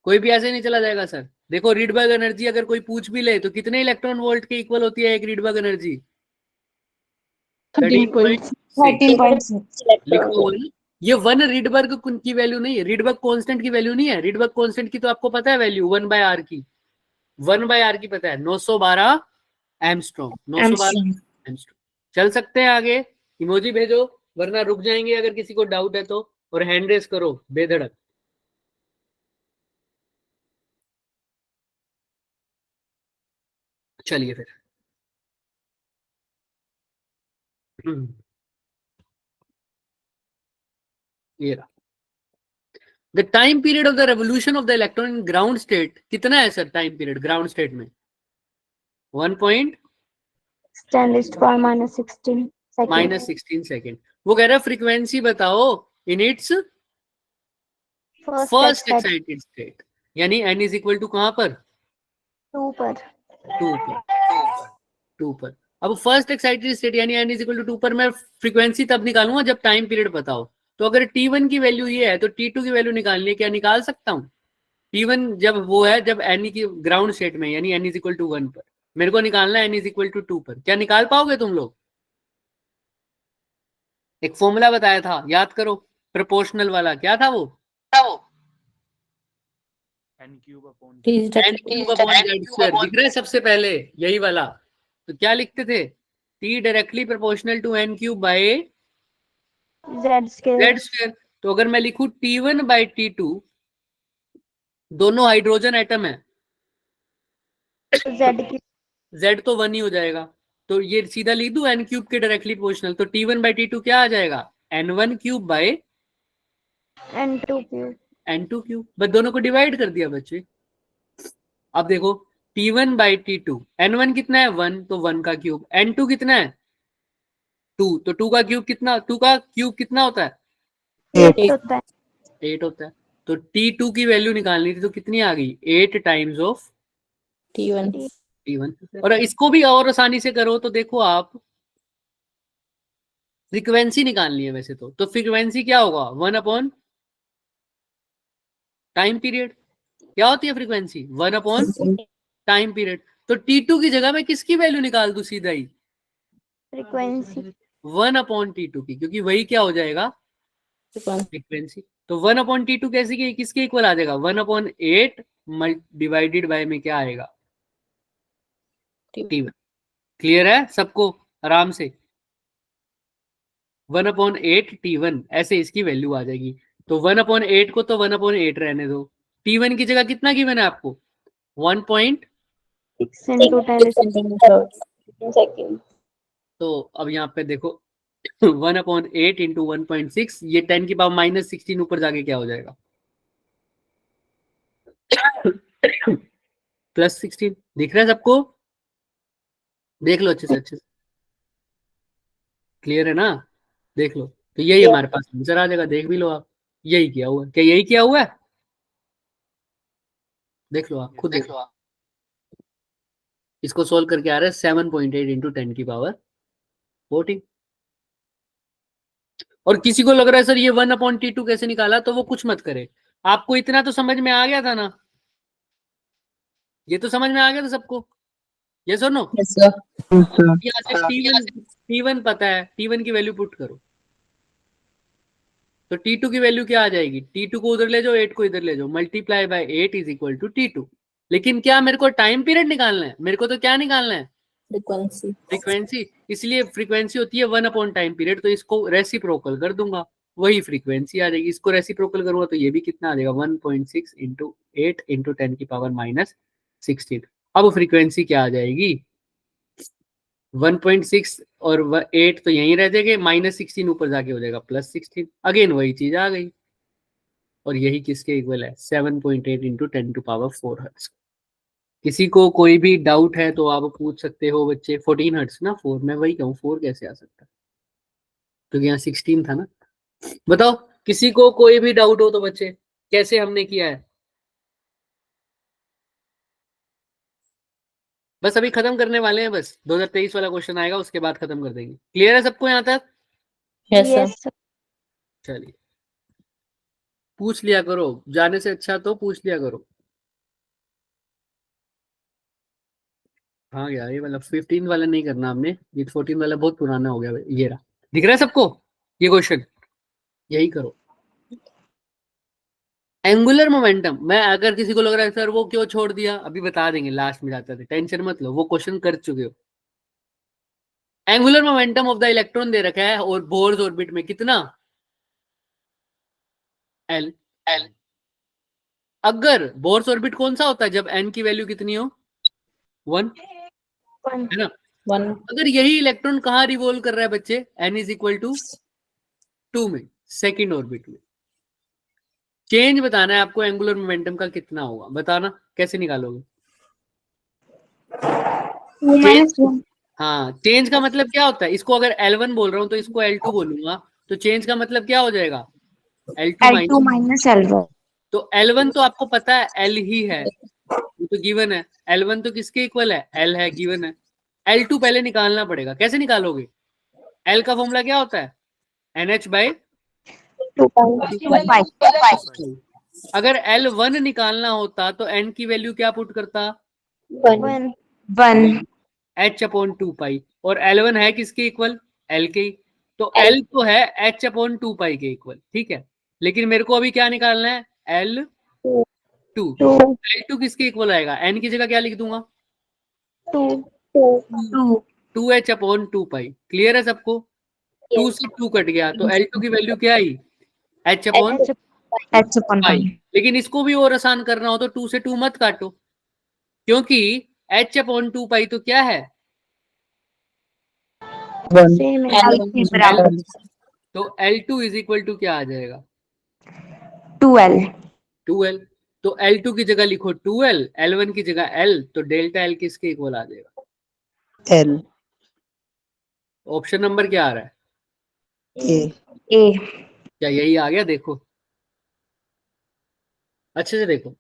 Speaker 1: कोई भी ऐसे नहीं चला जाएगा सर। देखो रीडबर्ग एनर्जी अगर कोई पूछ भी ले तो कितने इलेक्ट्रॉन वोल्ट के इक्वल होती है एक रीडबर्ग एनर्जी 13.6।
Speaker 2: 13.6
Speaker 1: लिखो वन, ये 1 रीडबर्ग की वैल्यू नहीं है, रीडबर्ग कांस्टेंट की वैल्यू नहीं है। रीडबर्ग कांस्टेंट की तो आपको पता है वैल्यू 1/r की, 1/r की पता है 912 एमस्ट्रॉन्ग, 912 एमस्ट्रॉन्ग। चल सकते हैं आगे, इमोजी भेजो वरना रुक जाएंगे अगर किसी को डाउट है तो, और हैंड रेस करो बेधड़क। चलिए फिर ये रहा, the time period of the revolution of the electron in ground state कितना है sir time period ground state में 1
Speaker 2: -16 सेकंड।
Speaker 1: -16 सेकेंड। वो कह रहा है फ्रीक्वेंसी बताओ in its first
Speaker 2: first
Speaker 1: excited state, यानी n इज इक्वल टू कहां पर
Speaker 2: 2 पर
Speaker 1: 2 पर 2 पर। अब फर्स्ट एक्साइटेड स्टेट यानी n इज इक्वल टू 2 पर मैं फ्रीक्वेंसी तब निकालूंगा जब टाइम पीरियड बताओ। तो अगर t1 की वैल्यू ये है तो t2 की वैल्यू निकालनी है, क्या निकाल सकता हूँ। t1 जब वो है जब n की ग्राउंड स्टेट में यानी n इज इक्वल टू 1 पर, मेरे को निकालना है n इज इक्वल टू 2 पर, क्या निकाल पाओगे तुम लोग। एक फॉर्मूला बताया था याद करो, प्रोपोर्शनल वाला, क्या था वो
Speaker 5: n³
Speaker 4: T
Speaker 1: n³ दिख रहा है सबसे पहले यही वाला। तो क्या लिखते थे, t directly proportional to n³ by
Speaker 2: z square
Speaker 1: z²। तो अगर मैं लिखूं t1 बाय t2, दोनों हाइड्रोजन एटम है,
Speaker 2: z की
Speaker 1: z तो 1 ही हो जाएगा, तो ये सीधा लिख दूं n³ के डायरेक्टली प्रोपोर्शनल, तो t1 बाय t2 क्या आ जाएगा n1³ बाय
Speaker 2: n2
Speaker 1: n2³। बस दोनों को डिवाइड कर दिया बच्चे। अब देखो t1 बाई t2, n1 कितना है 1 तो 1 का क्यूब, n2 कितना है 2 तो 2 का क्यूब कितना, 2 का क्यूब कितना होता है
Speaker 2: 8 होता है
Speaker 1: 8 होता है। तो t2 की वैल्यू निकालनी थी तो कितनी आ गई 8 टाइम्स ऑफ
Speaker 4: T1
Speaker 1: t1। और इसको भी और आसानी से करो तो देखो आप, फ्रीक्वेंसी निकालनी है वैसे तो फ्रीक्वेंसी क्या होगा 1 अपॉन टाइम पीरियड। क्या होती है फ्रीक्वेंसी 1 अपॉन टाइम पीरियड। तो t2 की जगह मैं किसकी वैल्यू निकाल दूं सीधा ही
Speaker 2: फ्रीक्वेंसी
Speaker 1: 1 अपॉन t2 की, क्योंकि वही क्या हो जाएगा फ्रीक्वेंसी। तो 1 अपॉन t2 कैसे की किसके इक्वल आ जाएगा 1 अपॉन 8 डिवाइडेड बाय में क्या आएगा t1। क्लियर है सबको आराम से, 1 अपॉन 8 t1 ऐसे इसकी वैल्यू आ जाएगी। तो 1 अपॉन 8 को तो 1 अपॉन 8 रहने दो, t1 की जगह कितना गिवन है आपको 1.6
Speaker 2: into 10 सेकंड।
Speaker 1: तो अब यहाँ पे देखो 1 अपॉन 8 इंटू 1.6, ये 10 की पावर -16 ऊपर जाके क्या हो जाएगा +16। दिख रहा है सबको, देख लो अच्छे से क्लियर है ना, देख लो। तो यही हमारे पास आंसर आ जाएगा, देख भी लो आप, यही किया हुआ है। क्या यही किया हुआ है, देख लो आप खुद देख लो। इसको सोल्व करके आ रहा है 7.8 इंटू 10 की पावर 14। और किसी को लग रहा है सर ये 1 अपॉन t2 कैसे निकाला, तो वो कुछ मत करे, आपको इतना तो समझ में आ गया था ना, ये तो समझ में आ गया था सबको, ये सुनो यहाँ से t1 पता है, t1 की वैल्यू पुट करो तो t2 की वैल्यू क्या आ जाएगी, t2 को उधर ले जाओ 8 को इधर ले जाओ, multiply by 8 is equal to t2। लेकिन क्या मेरे को टाइम पीरियड निकालना है, मेरे को तो क्या निकालना है फ्रीक्वेंसी, इसलिए फ्रीक्वेंसी होती है 1 अपॉन टाइम पीरियड, तो इसको रेसिप्रोकल कर दूंगा वही फ्रीक्वेंसी आ जाएगी। इसको रेसिप्रोकल करूंगा तो ये भी कितना आ जाएगा 1.6 इंटू 8 इंटू 10 की पावर -16। अब फ्रीक्वेंसी क्या आ जाएगी 1.6 और 8 तो यहीं रह जाएंगे, -16 ऊपर जाके हो जाएगा +16। अगेन वही चीज आ गई और यही किसके इक्वल है 7.8 इंटू 10⁴ हर्ट्ज। किसी को कोई भी डाउट है तो आप पूछ सकते हो बच्चे। 14 हर्ट्ज ना 4, मैं वही कहूँ 4 कैसे आ सकता है क्योंकि यहाँ 16 था ना। बताओ किसी को कोई भी डाउट हो तो बच्चे कैसे हमने किया है। बस अभी खत्म करने वाले हैं, बस 2023 वाला क्वेश्चन आएगा उसके बाद खत्म कर देंगे। क्लियर है सबको यहाँ तक?
Speaker 4: Yes sir.
Speaker 2: Yes sir.
Speaker 1: चलिए पूछ लिया करो, जाने से अच्छा तो पूछ लिया करो। हाँ यार ये वाला 15 वाला नहीं करना हमने, ये 14 वाला बहुत पुराना हो गया। ये रहा, दिख रहा है सबको ये क्वेश्चन, यही करो। एंगुलर मोमेंटम, मैं अगर किसी को लग रहा है सर वो क्यों छोड़ दिया, अभी बता देंगे लास्ट में जाते थे, टेंशन मत लो, वो क्वेश्चन कर चुके हो। Angular momentum of the electron दे रखा है और बोर्स ऑर्बिट में कितना एल। अगर बोर्स ऑर्बिट कौन सा होता है जब एन की वैल्यू कितनी हो 1 है ना।
Speaker 4: 1
Speaker 1: अगर यही इलेक्ट्रॉन कहाँ रिवॉल्व कर रहा है बच्चे n इज इक्वल टू 2 में, सेकेंड ऑर्बिट में। चेंज बताना है आपको एंगुलर मोमेंटम का कितना होगा, बताना कैसे निकालोगे।
Speaker 2: 2 - 1
Speaker 1: हाँ चेंज का मतलब क्या होता है, इसको अगर L1 बोल रहा हूँ तो इसको L2 बोलूंगा, तो चेंज का मतलब क्या हो जाएगा L2
Speaker 2: L2 - L1।
Speaker 1: तो L1 तो आपको पता है L ही है, वो तो गिवन है। L1 तो किसके इक्वल है, L है, गिवन है। L2 पहले निकालना पड़ेगा, कैसे निकालोगे। L का फॉर्मूला क्या होता है NH/2 अगर L1 निकालना होता तो N की वैल्यू क्या पुट करता
Speaker 2: 1
Speaker 1: H/2 और L1 है किसके इक्वल L के, तो
Speaker 2: L।
Speaker 1: L तो है H/2 के इक्वल, ठीक है। लेकिन मेरे को अभी क्या निकालना है L2
Speaker 2: 2
Speaker 1: L2 किसके इक्वल आएगा, N की जगह क्या लिख दूंगा
Speaker 2: 2
Speaker 1: 2H/2 क्लियर है सबको। 2 से 2 कट गया तो L2 की वैल्यू क्या आई H/2 लेकिन इसको भी और आसान करना हो तो 2 से 2 मत काटो, क्योंकि H/2 तो क्या है
Speaker 3: 1
Speaker 2: सेम
Speaker 4: L1
Speaker 1: तो L2 इज इक्वल टू क्या आ जाएगा
Speaker 2: 2L
Speaker 1: 2L। तो L2 की जगह लिखो 2L, L1 की जगह L, तो डेल्टा L किसके इक्वल आ जाएगा
Speaker 3: L
Speaker 1: ऑप्शन नंबर क्या आ रहा है
Speaker 3: A
Speaker 2: A
Speaker 1: क्या यही आ गया, देखो अच्छे से देखो।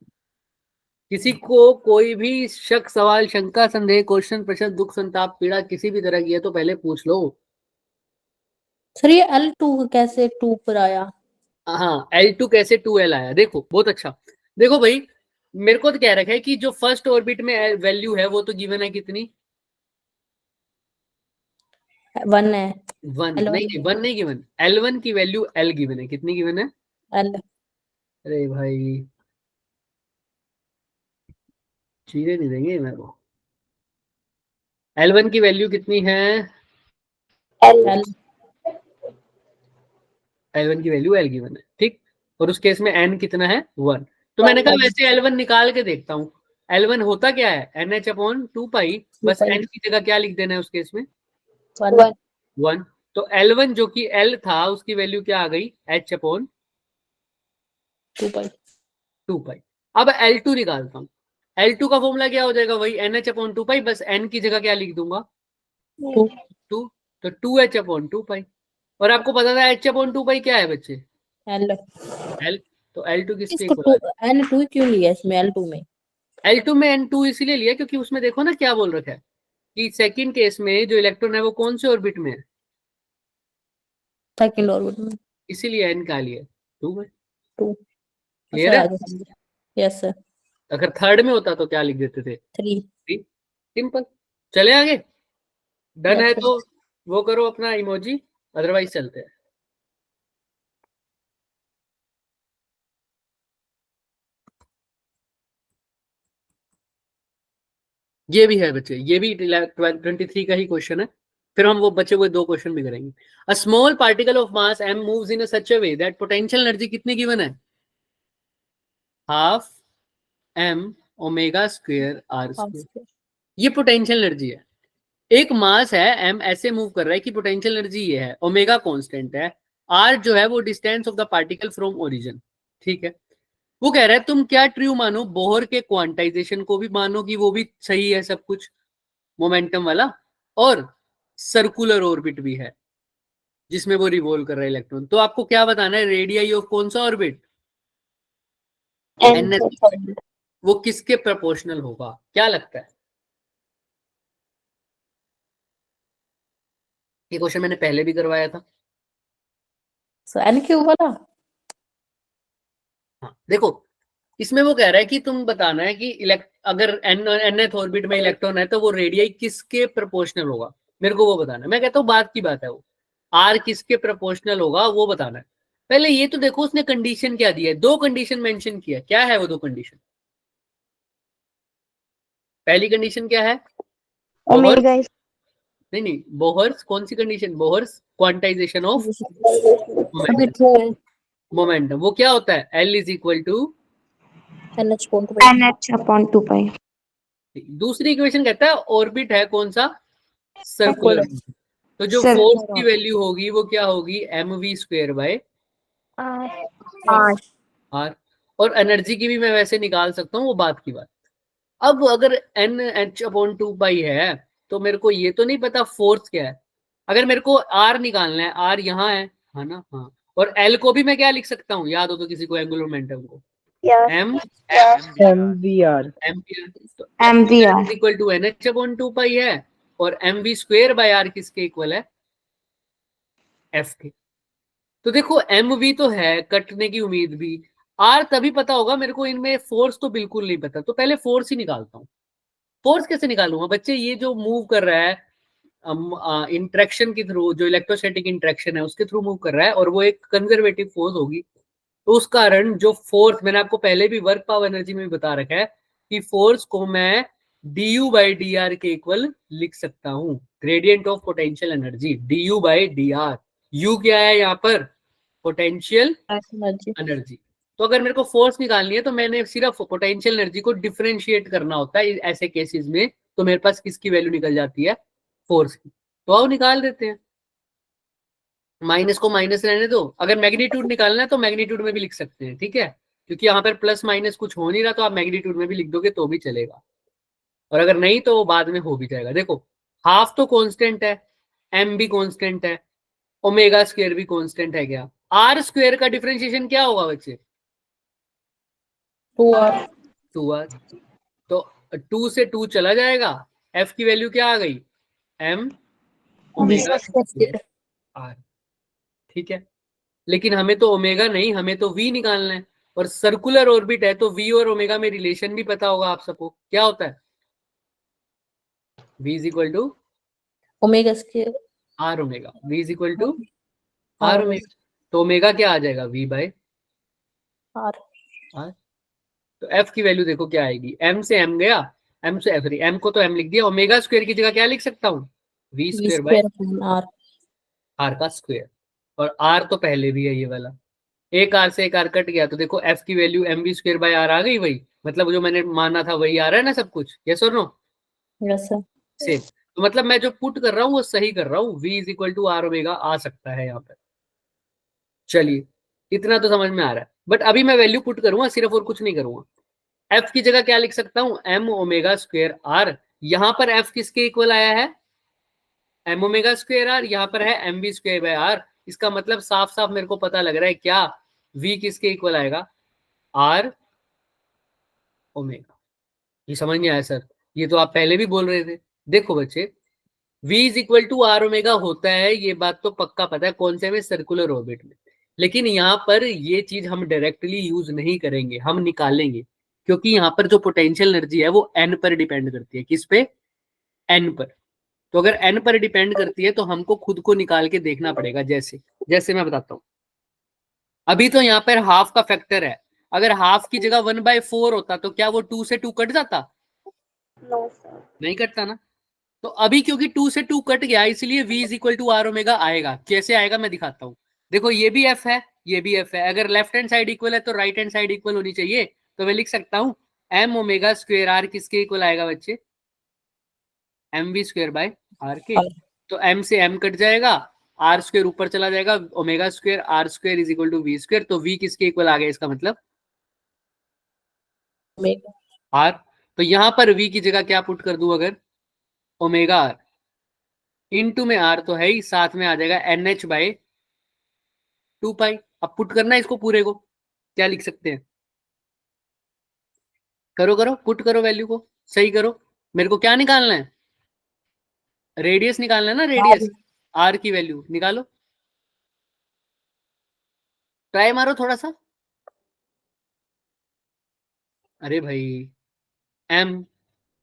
Speaker 1: किसी को कोई भी शक सवाल शंका संदेह क्वेश्चन प्रश्न दुख संताप पीड़ा किसी भी तरह की है तो पहले पूछ लो।
Speaker 4: सर ये L2 कैसे 2 पर आया।
Speaker 1: हाँ L2 कैसे 2L आया, देखो बहुत अच्छा। देखो भाई मेरे को तो कह रखा है कि जो फर्स्ट ऑर्बिट में वैल्यू है वो तो गिवन है कितनी
Speaker 4: 1 है
Speaker 1: 1
Speaker 4: L1
Speaker 1: नहीं 1 नहीं गिवन, L1 की वैल्यू L गिवन है, कितनी गिवन है
Speaker 4: L
Speaker 1: अरे भाई चीजें नहीं देंगे मेरे को। L1 की वैल्यू कितनी है
Speaker 2: L
Speaker 4: L
Speaker 1: L1 की वैल्यू L गिवन है, ठीक। और उस केस में n कितना है 1, तो मैंने कहा वैसे L1 निकाल के देखता हूँ। L1 होता क्या है NH/2 बस n की जगह क्या लिख देना है उस केस में
Speaker 4: 1
Speaker 1: 1। तो L1 जो कि L था उसकी वैल्यू क्या आ गई H/2 अब L2 निकालता हूँ। L2 का फॉर्मूला क्या हो जाएगा वही NH/2 बस n की जगह क्या लिख दूंगा 2 तो 2H/2 और आपको पता था H/2 क्या है बच्चे
Speaker 4: L
Speaker 1: L, तो L2 किसके
Speaker 4: इसको
Speaker 1: इक्वल
Speaker 4: 2 N2 क्यों लिया इसमें L2 में
Speaker 1: L2 में N2 इसीलिए लिया क्योंकि उसमें देखो ना क्या बोल रखा है कि सेकंड केस में जो इलेक्ट्रॉन है वो कौन से ऑर्बिट में है,
Speaker 4: सेकंड ऑर्बिट में
Speaker 1: इसीलिए n का लिया 2 में।
Speaker 4: 2
Speaker 1: क्लियर है।
Speaker 4: यस सर
Speaker 1: अगर थर्ड में होता तो क्या लिख देते थे
Speaker 4: 3
Speaker 1: सिंपल। चले आगे, डन है
Speaker 4: यस
Speaker 1: तो वो करो अपना इमोजी, अदरवाइज चलते हैं। ये भी है बच्चे, ये भी 23 का ही क्वेश्चन है। फिर हम वो बचे हुए 2 क्वेश्चन भी करेंगे। A small particle of mass m moves in such a way that potential energy कितनी गिवन है? Half m omega square r square. ये पोटेंशियल एनर्जी है। एक मास है m ऐसे मूव कर रहा है कि पोटेंशियल एनर्जी ये है, ओमेगा कांस्टेंट है, r जो है वो distance of the particle from origin. ठीक है, वो कह रहा है तुम क्या ट्रू मानो, बोहर के क्वांटाइजेशन को भी मानो कि वो भी सही है सब कुछ, मोमेंटम वाला, और सर्कुलर ऑर्बिट भी है जिसमें वो रिवॉल्व कर रहा है इलेक्ट्रॉन। तो आपको क्या बताना है, रेडियस ऑफ कौन सा ऑर्बिट?
Speaker 2: n
Speaker 1: ns, वो किसके प्रोपोर्शनल होगा, क्या लगता है? ये क्वेश्चन मैंने पहले भी करवाया था।
Speaker 4: सो एन क्यूब वाला।
Speaker 1: हाँ देखो, इसमें वो कह रहा है कि तुम बताना है कि अगर nth ऑर्बिट में इलेक्ट्रॉन है तो वो रेडियस किसके प्रोपोर्शनल होगा, मेरे को वो बताना है। मैं कहता हूँ बात की बात है, वो आर किसके प्रोपोर्शनल होगा वो बताना है। पहले ये तो देखो उसने कंडीशन क्या दिया है, 2 कंडीशन मेंशन किया, क्या है वो 2 कंडीशन? पहली कंडीशन क्या है? बोहर,
Speaker 2: ओमेगा
Speaker 1: नहीं बोहर्स, कौन सी कंडीशन? बोहर्स क्वांटाइजेशन ऑफ
Speaker 4: अभी ट्रू है।
Speaker 1: मोमेंटम। वो क्या होता है? L is equal to
Speaker 2: NH/2 pi।
Speaker 1: दूसरी इक्वेशन कहता है ऑर्बिट है कौन सा? सर्कुलर। तो जो
Speaker 2: Circular
Speaker 1: फोर्स की
Speaker 2: orbit।
Speaker 1: वैल्यू होगी वो क्या होगी? mv square by
Speaker 2: R।
Speaker 1: R. और एनर्जी की भी मैं वैसे निकाल सकता हूँ, वो बात की बात। अब अगर NH/2 पाई है तो मेरे को ये तो नहीं पता फोर्स क्या है। अगर मेरे को R निकालना है, R यहाँ है ना? हाँ। और L को भी मैं क्या लिख सकता हूँ, याद हो तो किसी को, एंगुलर मोमेंटम को
Speaker 2: Yeah।
Speaker 1: m
Speaker 3: MVR।
Speaker 1: एम्पियर। तो
Speaker 2: MVR।
Speaker 1: इक्वल टू NH/2 पाई है, और mv स्क्वायर बाय r किसके इक्वल है? f के। तो देखो mv तो है, कटने की उम्मीद भी, r तभी पता होगा मेरे को, इनमें फोर्स तो बिल्कुल नहीं पता। तो पहले फोर्स ही निकालता हूँ। फोर्स कैसे निकालूंगा बच्चे? ये जो मूव कर रहा है इंट्रैक्शन के थ्रू, जो इलेक्ट्रोस्टैटिक इंट्रैक्शन है उसके थ्रू मूव कर रहा है, और वो एक कंजर्वेटिव फोर्स होगी, तो उस कारण जो फोर्स, मैंने आपको पहले भी वर्क पावर एनर्जी में भी बता रखा है कि फोर्स को मैं du बाई डी आर के इक्वल लिख सकता हूँ, gradient of potential energy, du by D R. You क्या है यहाँ पर? Potential energy. तो अगर मेरे को फोर्स निकालनी है तो मैंने सिर्फ पोटेंशियल एनर्जी को डिफरेंशिएट करना होता है ऐसे केसेस में। तो मेरे पास किसकी वैल्यू निकल जाती है? फोर्स की। तो आओ निकाल देते हैं। माइनस को माइनस रहने दो, अगर मैग्नीट्यूड निकालना है तो मैग्नीट्यूड में भी लिख सकते हैं, ठीक है, क्योंकि यहाँ पर प्लस माइनस कुछ हो नहीं रहा, तो आप मैग्नीट्यूड में भी लिख दोगे तो भी चलेगा, और अगर नहीं तो वो बाद में हो भी जाएगा। देखो हाफ तो कांस्टेंट है, m भी कांस्टेंट है, ओमेगा स्क्वायर भी कांस्टेंट है, क्या आर स्क्वायर का डिफरेंशिएशन क्या होगा बच्चे?
Speaker 4: 2r।
Speaker 1: 2r। तो 2 से 2 चला जाएगा, f की वैल्यू क्या आ गई? m omega square r। ठीक है, लेकिन हमें तो ओमेगा नहीं, हमें तो v निकालना है, और सर्कुलर ऑर्बिट है तो v और ओमेगा में रिलेशन भी पता होगा आप सबको, क्या होता है? v is equal to
Speaker 4: omega square
Speaker 1: r omega, v is equal to r omega. तो ओमेगा क्या आ जाएगा? v by
Speaker 4: r।
Speaker 1: r। तो f की वैल्यू देखो क्या आएगी, m से m गया, m से f, m को तो m लिख दिया, ओमेगा स्क्वायर की जगह क्या लिख सकता हूँ? v
Speaker 4: v
Speaker 1: square by
Speaker 4: square r।
Speaker 1: r का स्क्वायर। और r तो पहले भी है ये वाला, एक r से एक r कट गया, तो देखो f की value mv square by r आ गई, वही मतलब जो मैंने माना था वही आ रहा है ना सब कुछ, यस और नो?
Speaker 4: Yes sir.
Speaker 1: सेम। तो मतलब मैं जो पुट कर रहा हूँ वो सही कर रहा हूँ, v is equal to r omega आ सकता है यहाँ पर। चलिए इतना तो समझ में आ रहा है, बट अभी मैं वैल्यू पुट करूंगा सिर्फ, और कुछ नहीं करूंगा। f की जगह क्या लिख सकता हूँ? m omega square r। यहाँ पर f किसके इक्वल आया है? m omega square r। यहाँ पर है mv स्क्वायर बाय r। इसका मतलब साफ साफ मेरे को पता लग रहा है क्या, v किसके इक्वल आएगा? r omega. ये समझ नहीं आया सर? ये तो आप पहले भी बोल रहे थे। देखो बच्चे, v is equal to R omega होता है, ये बात तो पक्का पता है, कौन से में? सर्कुलर ऑर्बिट में। लेकिन यहाँ पर ये चीज हम डायरेक्टली यूज नहीं करेंगे, हम निकालेंगे, क्योंकि यहाँ पर जो पोटेंशियल एनर्जी है वो n पर डिपेंड करती है। किस पे? n पर। तो अगर n पर डिपेंड करती है तो हमको खुद को निकाल के देखना पड़ेगा, जैसे जैसे मैं बताता हूँ। अभी तो यहाँ पर हाफ का फैक्टर है, अगर हाफ की जगह 1/4 होता तो क्या वो 2 से 2 कट जाता?
Speaker 2: No sir।
Speaker 1: नहीं कटता ना। तो अभी क्योंकि 2 से 2 कट गया इसलिए v is equal to R omega आएगा। कैसे आएगा मैं दिखाता हूँ। देखो ये भी f है, ये भी f है, अगर लेफ्ट हैंड साइड इक्वल है तो राइट हैंड साइड इक्वल होनी चाहिए। तो मैं लिख सकता हूँ m ओमेगा स्क्वायर r किसके इक्वल आएगा बच्चे, M V square by R के। तो m से m कट जाएगा, r स्क्वायर ऊपर चला जाएगा, omega square r square is equal to v square. तो v किसके इक्वल आ गया इसका मतलब
Speaker 4: ओमेगा
Speaker 1: r। तो यहां पर v की जगह क्या पुट कर दूं, अगर ओमेगा r इनटू में r तो है ही, साथ में आ जाएगा NH बाय 2 पाई। अब पुट करना है इसको पूरे को, क्या लिख सकते हैं, करो करो पुट करो, वैल्यू को सही करो। मेरे को क्या निकालना है, रेडियस निकालना है ना, रेडियस r की वैल्यू निकालो, ट्राई मारो थोड़ा सा। अरे भाई m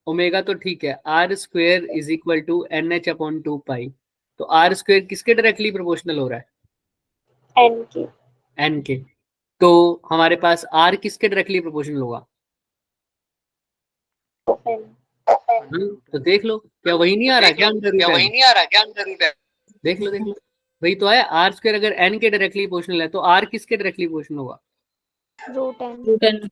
Speaker 1: ओमेगा तो ठीक है, r square is equal to NH upon 2 pi. तो r स्क्वायर किसके डायरेक्टली प्रोपोर्शनल हो रहा है,
Speaker 2: n के
Speaker 1: n के। तो हमारे पास r किसके डायरेक्टली प्रोपोर्शनल होगा,
Speaker 2: n
Speaker 1: तो देख लो क्या वही नहीं आ रहा, क्या अंडर रूट है, देख लो वही तो है। आर स्क्वायर अगर एन के डायरेक्टली प्रोपोर्शनल है तो आर किसके डायरेक्टली प्रोपोर्शनल होगा,
Speaker 2: रूट n
Speaker 4: रूट एन।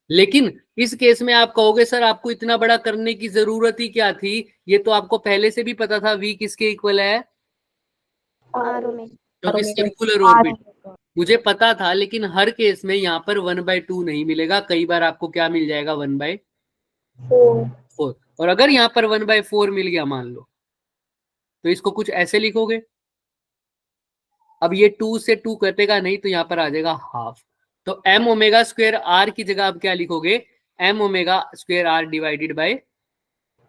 Speaker 1: लेकिन इस केस में आप कहोगे सर आपको इतना बड़ा करने की जरूरत ही क्या थी, ये तो आपको पहले से भी पता था v किसके इक्वल है,
Speaker 2: r ओमेगा
Speaker 1: क्योंकि
Speaker 4: ओमेगा।
Speaker 1: सर्कुलर ऑर्बिट मुझे पता था। लेकिन हर केस में यहाँ पर 1/2 नहीं मिलेगा, कई बार आपको क्या मिल जाएगा 1/4। और अगर यहाँ पर 1/4 मिल गया मान लो, तो इसको कुछ ऐसे लिखोगे। अब ये 2 से 2 कटेगा नहीं तो यहाँ पर आ जाएगा हाफ। तो m ओमेगा स्क्वायर r की जगह आप क्या लिखोगे, m omega square r divided by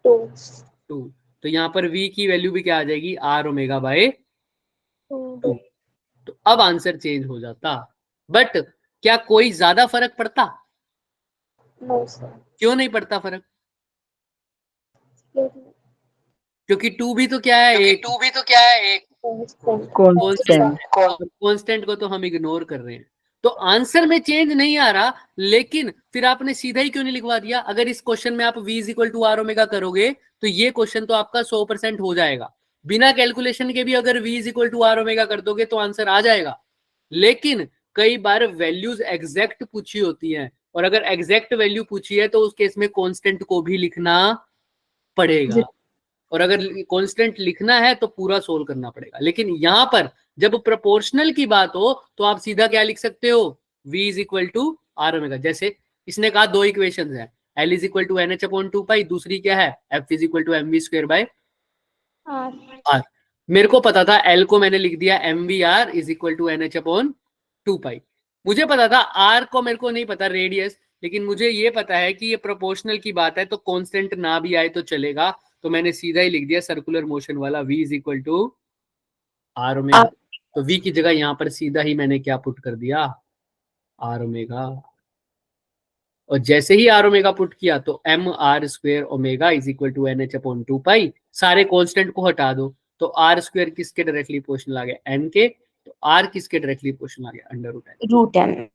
Speaker 2: 2
Speaker 1: तो यहाँ पर v की वैल्यू भी क्या आ जाएगी, r ओमेगा बाय 2। तो अब आंसर चेंज हो जाता। बट क्या कोई ज्यादा फर्क पड़ता,
Speaker 2: नो सर
Speaker 1: क्यों नहीं पड़ता फर्क, क्योंकि 2 भी तो क्या है, एक
Speaker 3: कांस्टेंट।
Speaker 1: कांस्टेंट को तो हम इग्नोर कर रहे हैं। तो आंसर में चेंज नहीं आ रहा, लेकिन फिर आपने सीधा ही क्यों नहीं लिखवा दिया। अगर इस क्वेश्चन में आप v is equal to R omega करोगे तो ये क्वेश्चन तो आपका 100% हो जाएगा। बिना कैलकुलेशन के भी अगर v is equal to R omega कर दोगे तो आंसर आ जाएगा। लेकिन कई बार वैल्यूज एग्जैक्ट पूछी होती हैं, और अगर एग्जैक्ट वैल्यू पूछी है तो उस केस में कांस्टेंट को भी लिखना पड़ेगा, और अगर कांस्टेंट लिखना है तो पूरा सोल्व करना पड़ेगा। लेकिन यहां पर जब प्रोपोर्शनल की बात हो तो आप सीधा क्या लिख सकते हो, v is equal to R omega. जैसे इसने कहा दो इक्वेशन है, l is equal to NH upon 2 pi, दूसरी क्या है f is equal to mv square by r। मेरे को पता था l को मैंने लिख दिया mvr is equal to NH upon 2 pi. मुझे पता था r को मेरे को नहीं पता रेडियस, लेकिन मुझे ये पता है कि ये प्रोपोर्शनल की बात है तो कांस्टेंट ना भी आए तो चलेगा। तो मैंने सीधा ही लिख दिया सर्कुलर मोशन वाला v is equal to R omega. तो v की जगह यहां पर सीधा ही मैंने क्या पुट कर दिया, आर ओमेगा। और जैसे ही आर ओमेगा पुट किया तो M R square omega is equal to NH upon 2 pi. सारे कांस्टेंट को हटा दो तो आर स्क्वायर किसके डायरेक्टली प्रोपोर्शनल आ गया, n के। तो r किसके डायरेक्टली प्रोपोर्शनल आ गया, अंडर रूट n।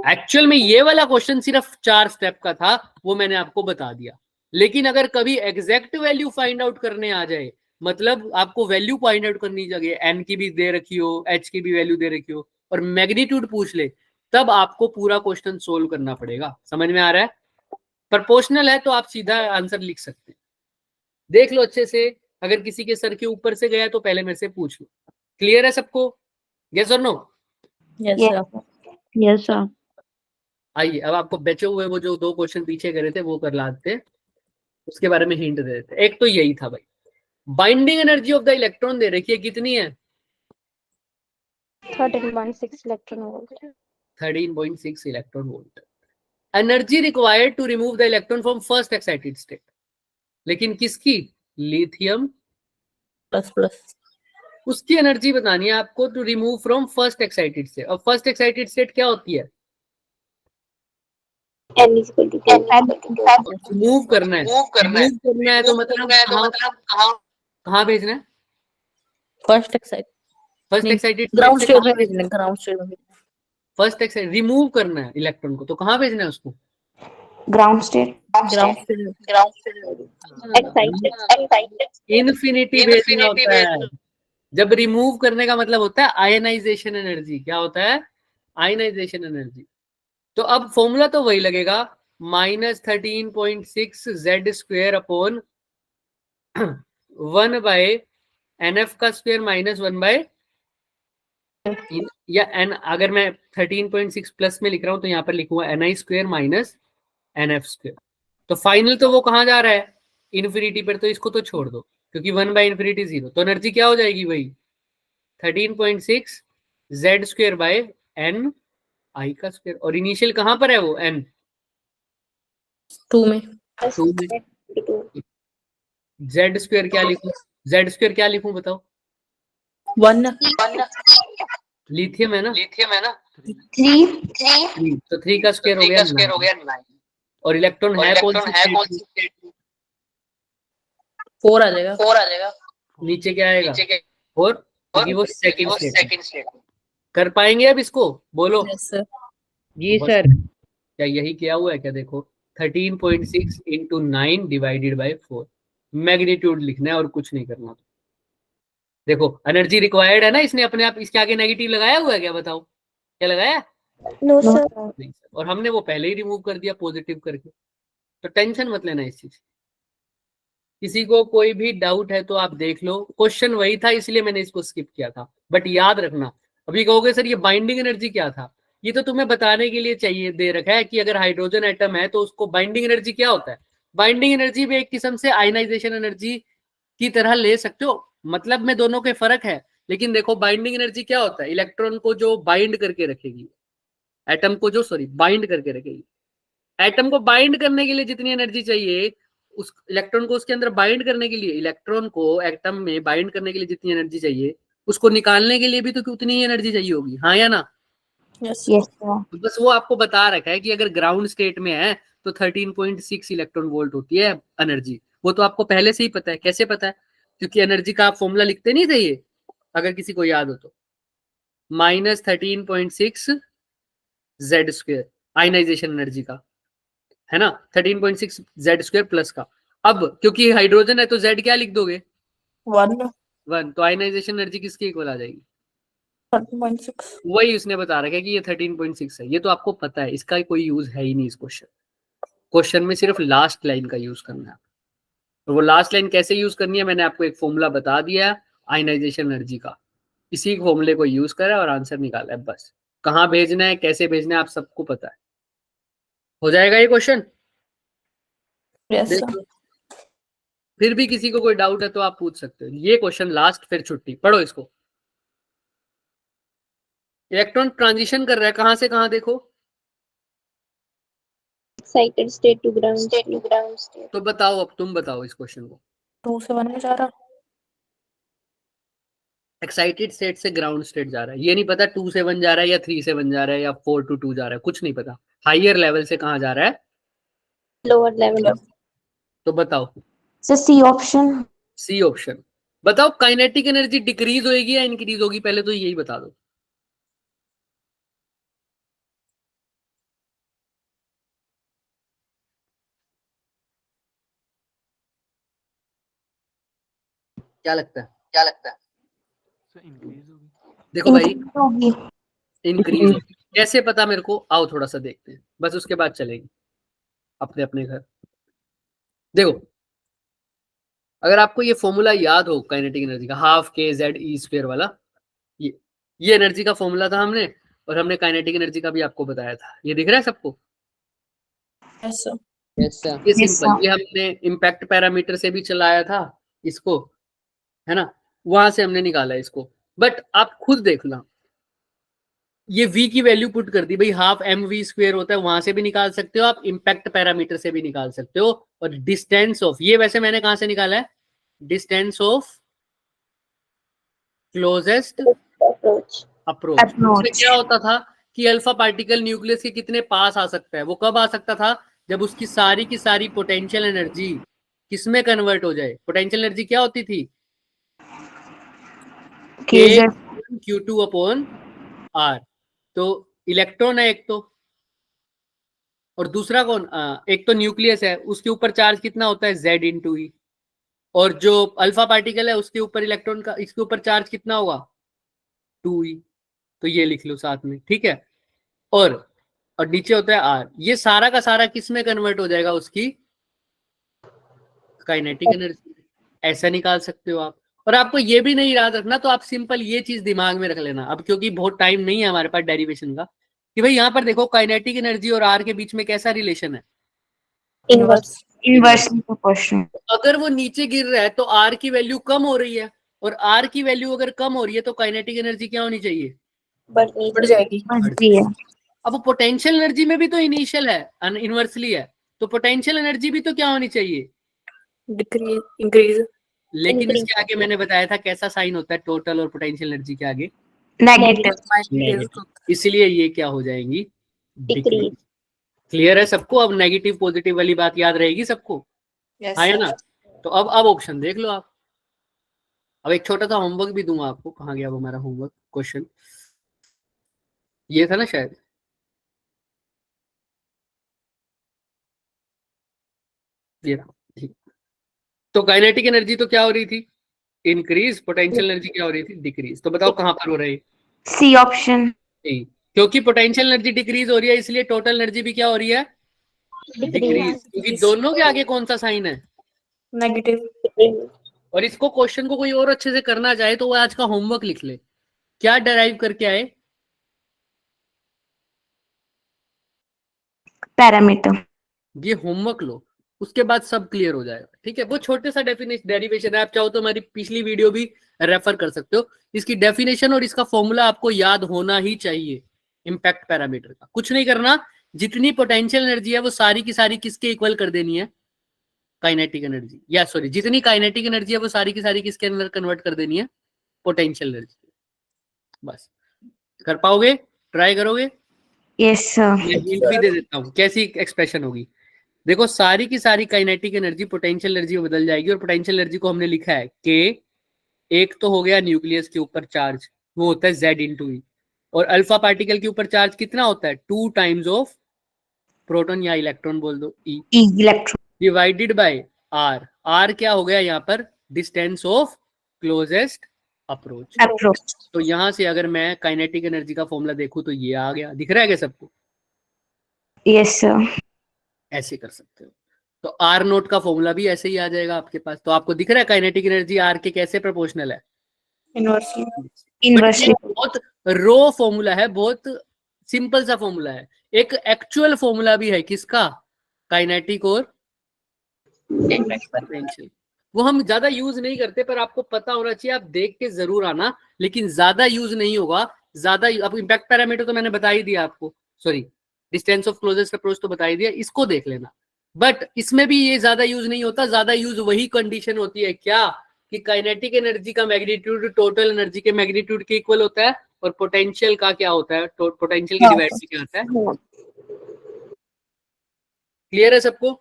Speaker 1: एक्चुअल में ये वाला क्वेश्चन सिर्फ 4 स्टेप का था, वो मैंने आपको बता दिया। लेकिन अगर कभी एग्जैक्ट वैल्यू फाइंड आउट करने आ जाए, मतलब आपको वैल्यू फाइंड आउट करनी चाहिए, एन की भी दे रखी हो, एच की भी वैल्यू दे रखी हो, और मैग्नीट्यूड पूछ ले, तब आपको पूरा क्वेश्चन सोल्व करना पड़ेगा। समझ में आ रहा है। प्रोपोर्शनल है तो आप सीधा आंसर लिख सकते हैं। देख लो अच्छे से, अगर किसी के सर के ऊपर से गया तो पहले मेरे से पूछ लो। क्लियर है सबको, यस और नो।
Speaker 2: यस सर
Speaker 1: आइए अब आपको बचे हुए वो जो 2 क्वेश्चन पीछे करे थे वो कर लाते हैं, उसके बारे में हिंट दे देते। एक तो यही था भाई, binding energy of the electron दे रखी है, कितनी है
Speaker 2: 13.6 electron volt
Speaker 1: 13.6 electron volt. Energy required to remove the electron from first excited state, लेकिन किसकी, लिथियम
Speaker 4: प्लस प्लस।
Speaker 1: उसकी एनर्जी बतानी है आपको to remove from first excited state. और फर्स्ट एक्साइटेड स्टेट क्या होती है,
Speaker 2: n is equal to
Speaker 1: move करना है, तो मतलब कहाँ भेजना है,
Speaker 4: first excite
Speaker 1: first excited
Speaker 4: ground state में भेजना, ग्राउंड स्टेट में।
Speaker 1: फर्स्ट एक्साइट रिमूव करना है इलेक्ट्रॉन को, तो कहाँ भेजना है उसको,
Speaker 2: Ground state.
Speaker 4: Ground
Speaker 2: Excited.
Speaker 1: Infinity भेजना होता है। जब रिमूव करने का मतलब होता है आयनाइजेशन एनर्जी। क्या होता है? Ionization energy. तो अब फॉर्मूला तो वही लगेगा, -13.6 Z square upon 1 by NF का स्क्वेयर -1 बाय, या एन, अगर मैं 13.6 प्लस में लिख रहा हूं तो यहां पर लिखूंगा NI square minus NF square. तो फाइनल तो वो कहां जा रहा है? इन्फिनिटी पर। तो इसको तो छोड़ दो क्योंकि 1 बाय इन्फिनिटी 0। तो एनर्जी क्या हो जाएगी वही 13.6 Z square by N I का स्क्वेयर। और इनिशियल कहां पर है वो? n
Speaker 4: 2 में।
Speaker 1: 2 में। जेड स्क्वेयर क्या लिखूं? जेड स्क्वेयर क्या लिखूं बताओ?
Speaker 4: 1
Speaker 1: लिथियम है ना?
Speaker 2: 3
Speaker 1: तो 3 का स्क्वायर हो गया 9। और इलेक्ट्रॉन है कौन सी स्टेट में?
Speaker 4: 4 आ जाएगा।
Speaker 1: नीचे क्या आएगा? 4, क्योंकि वो सेकंड स्टेट। कर पाएंगे अब इसको? बोलो।
Speaker 4: Yes sir.
Speaker 1: जी सर। क्या यही किया हुआ है क्या? देखो 13.6 इंटू 9 डिवाइडेड बाई 4। मैग्नीट्यूड लिखना है और कुछ नहीं करना। देखो एनर्जी रिक्वायर्ड है ना, इसने अपने आप इसके आगे नेगेटिव लगाया हुआ है क्या? बताओ क्या लगाया?
Speaker 2: No sir.
Speaker 1: नहीं सर। और हमने वो पहले ही रिमूव कर दिया पॉजिटिव करके। तो टेंशन मत लेना इस चीज। किसी को कोई भी डाउट है तो आप देख लो। क्वेश्चन वही था इसलिए मैंने इसको स्किप किया था। बट याद रखना, अभी कहोगे सर ये बाइंडिंग एनर्जी क्या था? ये तो तुम्हें बताने के लिए चाहिए दे रखा है कि अगर हाइड्रोजन एटम है तो उसको बाइंडिंग एनर्जी क्या होता है। बाइंडिंग एनर्जी भी एक किस्म से आयनाइजेशन एनर्जी की तरह ले सकते हो। मतलब में दोनों के फर्क है। लेकिन देखो बाइंडिंग एनर्जी क्या होता है? इलेक्ट्रॉन को जो बाइंड करके रखेगी, एटम को जो बाइंड करके रखेगी। एटम को बाइंड करने के लिए जितनी एनर्जी चाहिए, उस इलेक्ट्रॉन को उसके अंदर बाइंड करने के लिए, इलेक्ट्रॉन को एटम में बाइंड करने के लिए जितनी एनर्जी चाहिए, उसको निकालने के लिए भी तो उतनी ही एनर्जी चाहिए होगी। हाँ या ना?
Speaker 4: Yes
Speaker 2: Yes sir.
Speaker 1: तो बस वो आपको बता रखा है कि अगर ग्राउंड स्टेट में है तो 13.6 इलेक्ट्रॉन वोल्ट होती है एनर्जी। वो तो आपको पहले से ही पता है। कैसे पता है? क्योंकि एनर्जी का आप फॉर्मूला लिखते नहीं थे ये, अगर किसी को याद हो तो, -13.6 जेड स्क्वेयर आयनाइजेशन एनर्जी का, है ना? 13.6 जेड स्क्वेयर प्लस का। अब क्योंकि हाइड्रोजन है तो जेड क्या लिख दोगे?
Speaker 4: 1
Speaker 1: तो आयनाइजेशन एनर्जी किसकी इक्वल आ जाएगी?
Speaker 4: 13.6।
Speaker 1: वही उसने बता रखा है कि ये 13.6 है। ये तो आपको पता है, इसका कोई यूज है ही नहीं इस क्वेश्चन में सिर्फ लास्ट लाइन का यूज करना है। और वो लास्ट लाइन कैसे यूज करनी है मैंने आपको एक फॉर्मूला बता दिया है आयनाइजेशन एनर्जी का। इसी फॉर्मूले को यूज करा और आंसर निकाला है बस। कहाँ भेजना है, कैसे भेजना है, आप सबको पता है। हो जाएगा ये क्वेश्चन?
Speaker 4: यस
Speaker 1: देख
Speaker 4: सर।
Speaker 1: लो। फिर भी किसी को कोई डाउट है तो आप पूछ सकते हो। ये क्वेश्चन लास्ट, फिर छुट्टी। पढ़ो इसको। इलेक्ट्रॉन ट्रांजिशन कर रहा है कहां से कहां? देखो
Speaker 2: Excited state to ground state.
Speaker 1: तो बताओ, अब तुम बताओ इस क्वेश्चन को।
Speaker 4: 2 से 1 में जा रहा।
Speaker 1: एक्साइटेड स्टेट से ग्राउंड स्टेट जा रहा है। ये नहीं पता 2 से 1 जा रहा है या 3 से 1 जा रहा है या 4 to 2 जा रहा है, कुछ नहीं पता। हाइयर लेवल से कहां जा रहा है?
Speaker 2: Lower level.
Speaker 1: तो बताओ।
Speaker 2: So C option.
Speaker 1: C option. बताओ काइनेटिक एनर्जी डिक्रीज होगी या इंक्रीज होगी? पहले तो यही बता दो। क्या लगता है?
Speaker 5: So increase होगी.
Speaker 1: देखो भाई,
Speaker 2: होगी.
Speaker 1: इंक्रीज होगी। कैसे पता मेरे को? आओ थोड़ा सा देखते हैं, बस उसके बाद चलेंगे अपने अपने घर। देखो अगर आपको ये फॉर्मूला याद हो काइनेटिक एनर्जी का, हाफ के जेड ई स्क्वायर वाला, ये एनर्जी का फॉर्मूला था हमने। और हमने काइनेटिक एनर्जी का भी आपको बताया था। ये दिख रहा है सबको?
Speaker 4: Yes sir.
Speaker 1: ये सिंपल, ये हमने इम्पैक्ट पैरामीटर से भी चलाया था इसको, है ना? वहां से हमने निकाला इसको। बट आप खुद देखना, ये v की वैल्यू पुट कर दी भाई, हाफ mv स्क्वायर होता है, वहां से भी निकाल सकते हो आप, इम्पैक्ट पैरामीटर से भी निकाल सकते हो। और डिस्टेंस ऑफ, ये वैसे मैंने कहां से निकाला है? Distance of closest approach. उसमें क्या होता था कि अल्फा पार्टिकल न्यूक्लियस के कितने पास आ सकता है? वो कब आ सकता था? जब उसकी सारी की सारी पोटेंशियल एनर्जी किसमें कन्वर्ट हो जाए। पोटेंशियल एनर्जी क्या होती थी? Q2 upon R। तो इलेक्ट्रॉन है एक, तो और दूसरा कौन, एक तो न्यूक्लियस है, उसके ऊपर चार्ज कितना होता है Z/E, और जो अल्फा पार्टिकल है उसके ऊपर इलेक्ट्रॉन का, इसके ऊपर चार्ज कितना होगा 2E। तो ये लिख लो साथ में, ठीक है। और नीचे होता है R। ये सारा का सारा किस में कन्वर्ट हो जाएगा, उसकी काइनेटिक एनर्जी। ऐसा निकाल सकते हो आप। और आपको ये भी नहीं याद रखना तो आप सिंपल ये चीज दिमाग में रख लेना, अब क्योंकि बहुत टाइम नहीं है हमारे पास डेरिवेशन का, कि भाई यहाँ पर देखो काइनेटिक एनर्जी और R के बीच में कैसा रिलेशन है,
Speaker 2: इनवर्स।
Speaker 7: Inversely proportional.
Speaker 1: अगर वो नीचे गिर रहा है तो R की वैल्यू कम हो रही है, और R की वैल्यू अगर कम हो रही है तो काइनेटिक एनर्जी क्या होनी चाहिए,
Speaker 2: बढ़ जाएगी।
Speaker 7: बढ़ती है।
Speaker 1: अब पोटेंशियल एनर्जी में भी तो इनिशियल है, इनवर्सली है, तो पोटेंशियल एनर्जी भी तो क्या होनी चाहिए,
Speaker 2: डिक्रीज, इंक्रीज।
Speaker 1: लेकिन
Speaker 2: Increase.
Speaker 1: इसके आगे मैंने बताया था कैसा साइन होता है टोटल और पोटेंशियल एनर्जी के आगे,
Speaker 7: नेगेटिव।
Speaker 1: इसलिए ये क्या हो जाएंगी,
Speaker 2: Decrease.
Speaker 1: क्लियर है सबको, अब नेगेटिव पॉजिटिव वाली बात याद रहेगी सबको, हाँ है ना। तो अब ऑप्शन देख लो आप। अब एक छोटा सा होमवर्क भी दूंगा आपको, कहाँ गया वो मेरा होमवर्क क्वेश्चन, ये था ना शायद, ये रहा, ठीक। तो काइनेटिक एनर्जी तो क्या हो रही थी, इंक्रीज, पोटेंशियल एनर्जी क्या हो रही थी, डिक्रीज। तो बताओ कहाँ पर हो रही है,
Speaker 7: सी ऑप्शन।
Speaker 1: क्योंकि पोटेंशियल एनर्जी डिक्रीज हो रही है इसलिए टोटल एनर्जी भी क्या हो रही है, डिक्रीज, क्योंकि दोनों के आगे कौन सा साइन है,
Speaker 2: नेगेटिव।
Speaker 1: और इसको क्वेश्चन को कोई और अच्छे से करना चाहे तो वो आज का होमवर्क लिख ले, क्या डराइव करके आए,
Speaker 7: पैरामीटर।
Speaker 1: ये होमवर्क लो, उसके बाद सब क्लियर हो जाएगा, ठीक है। वो छोटे सा डेरिवेशन है, आप चाहो तो हमारी पिछली वीडियो भी रेफर कर सकते हो, इसकी डेफिनेशन और इसका फॉर्मूला आपको याद होना ही चाहिए। इम्पैक्ट पैरामीटर का कुछ नहीं करना, जितनी पोटेंशियल एनर्जी है वो सारी की सारी किसके इक्वल कर देनी है, काइनेटिक एनर्जी, या सॉरी जितनी काइनेटिक एनर्जी है वो सारी की सारी किसके अंदर कन्वर्ट कर देनी है, पोटेंशियल एनर्जी। बस कर पाओगे, ट्राई करोगे,
Speaker 7: यस सर।
Speaker 1: मैं हिंट भी दे देता हूँ कैसी एक्सप्रेशन होगी। देखो सारी की सारी काइनेटिक एनर्जी पोटेंशियल एनर्जी में बदल जाएगी, और पोटेंशियल एनर्जी को हमने लिखा है कि एक तो हो गया न्यूक्लियस के ऊपर चार्ज, वो होता है Z/E, और अल्फा पार्टिकल के ऊपर चार्ज कितना होता है 2 टाइम्स ऑफ प्रोटॉन या इलेक्ट्रॉन बोल दो E,
Speaker 7: electron
Speaker 1: divided by R क्या हो गया यहाँ पर, distance of closest approach.
Speaker 7: Approach.
Speaker 1: तो यहाँ से अगर मैं काइनेटिक एनर्जी का फॉर्मूला देखूं तो ये आ गया, दिख रहा है क्या सबको,
Speaker 7: यस सर।
Speaker 1: ऐसे कर सकते हो। तो R0 का फॉर्मूला भी ऐसे ही आ जाएगा आपके पास, तो आपको दिख रहा है काइनेटिक एनर्जी R के कैसे प्रोपोर्शनल है,
Speaker 7: इनवर्सली।
Speaker 1: बहुत रो फॉर्मूला है, बहुत सिंपल सा फॉर्मूला है। एक एक्चुअल फॉर्मूला भी है किसका, काइनेटिक और पोटेंशियल, वो हम ज्यादा यूज नहीं करते, पर आपको पता होना चाहिए, आप देख के जरूर आना, लेकिन ज्यादा यूज नहीं होगा। ज्यादा अब इम्पैक्ट पैरामीटर तो मैंने बता ही दिया आपको, sorry distance of closest approach तो बता ही दिया, इसको देख लेना। बट इसमें भी ये ज्यादा यूज नहीं होता, ज्यादा यूज वही कंडीशन होती है क्या, कि काइनेटिक एनर्जी का मैग्नीट्यूड टोटल एनर्जी के मैग्नीट्यूड के इक्वल होता है, और पोटेंशियल का क्या होता है, पोटेंशियल की डिवाइड से क्या होता है। क्लियर है सबको,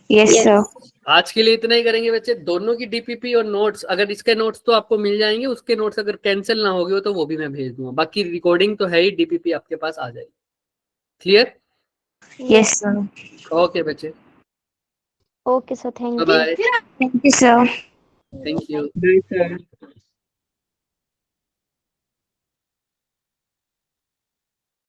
Speaker 7: यस सर।
Speaker 1: आज के लिए इतना ही करेंगे बच्चे। दोनों की डीपीपी और नोट्स, अगर इसके नोट्स तो आपको मिल जाएंगे, उसके नोट्स अगर कैंसिल ना हो गए तो वो भी मैं भेज दूंगा, बाकी रिकॉर्डिंग तो है ही, डीपीपी आपके पास आ जाएगी। Clear,
Speaker 7: yes sir.
Speaker 1: ओके बच्चे,
Speaker 2: okay sir, thank you.
Speaker 1: Bye,
Speaker 7: thank you sir.
Speaker 1: Thank you.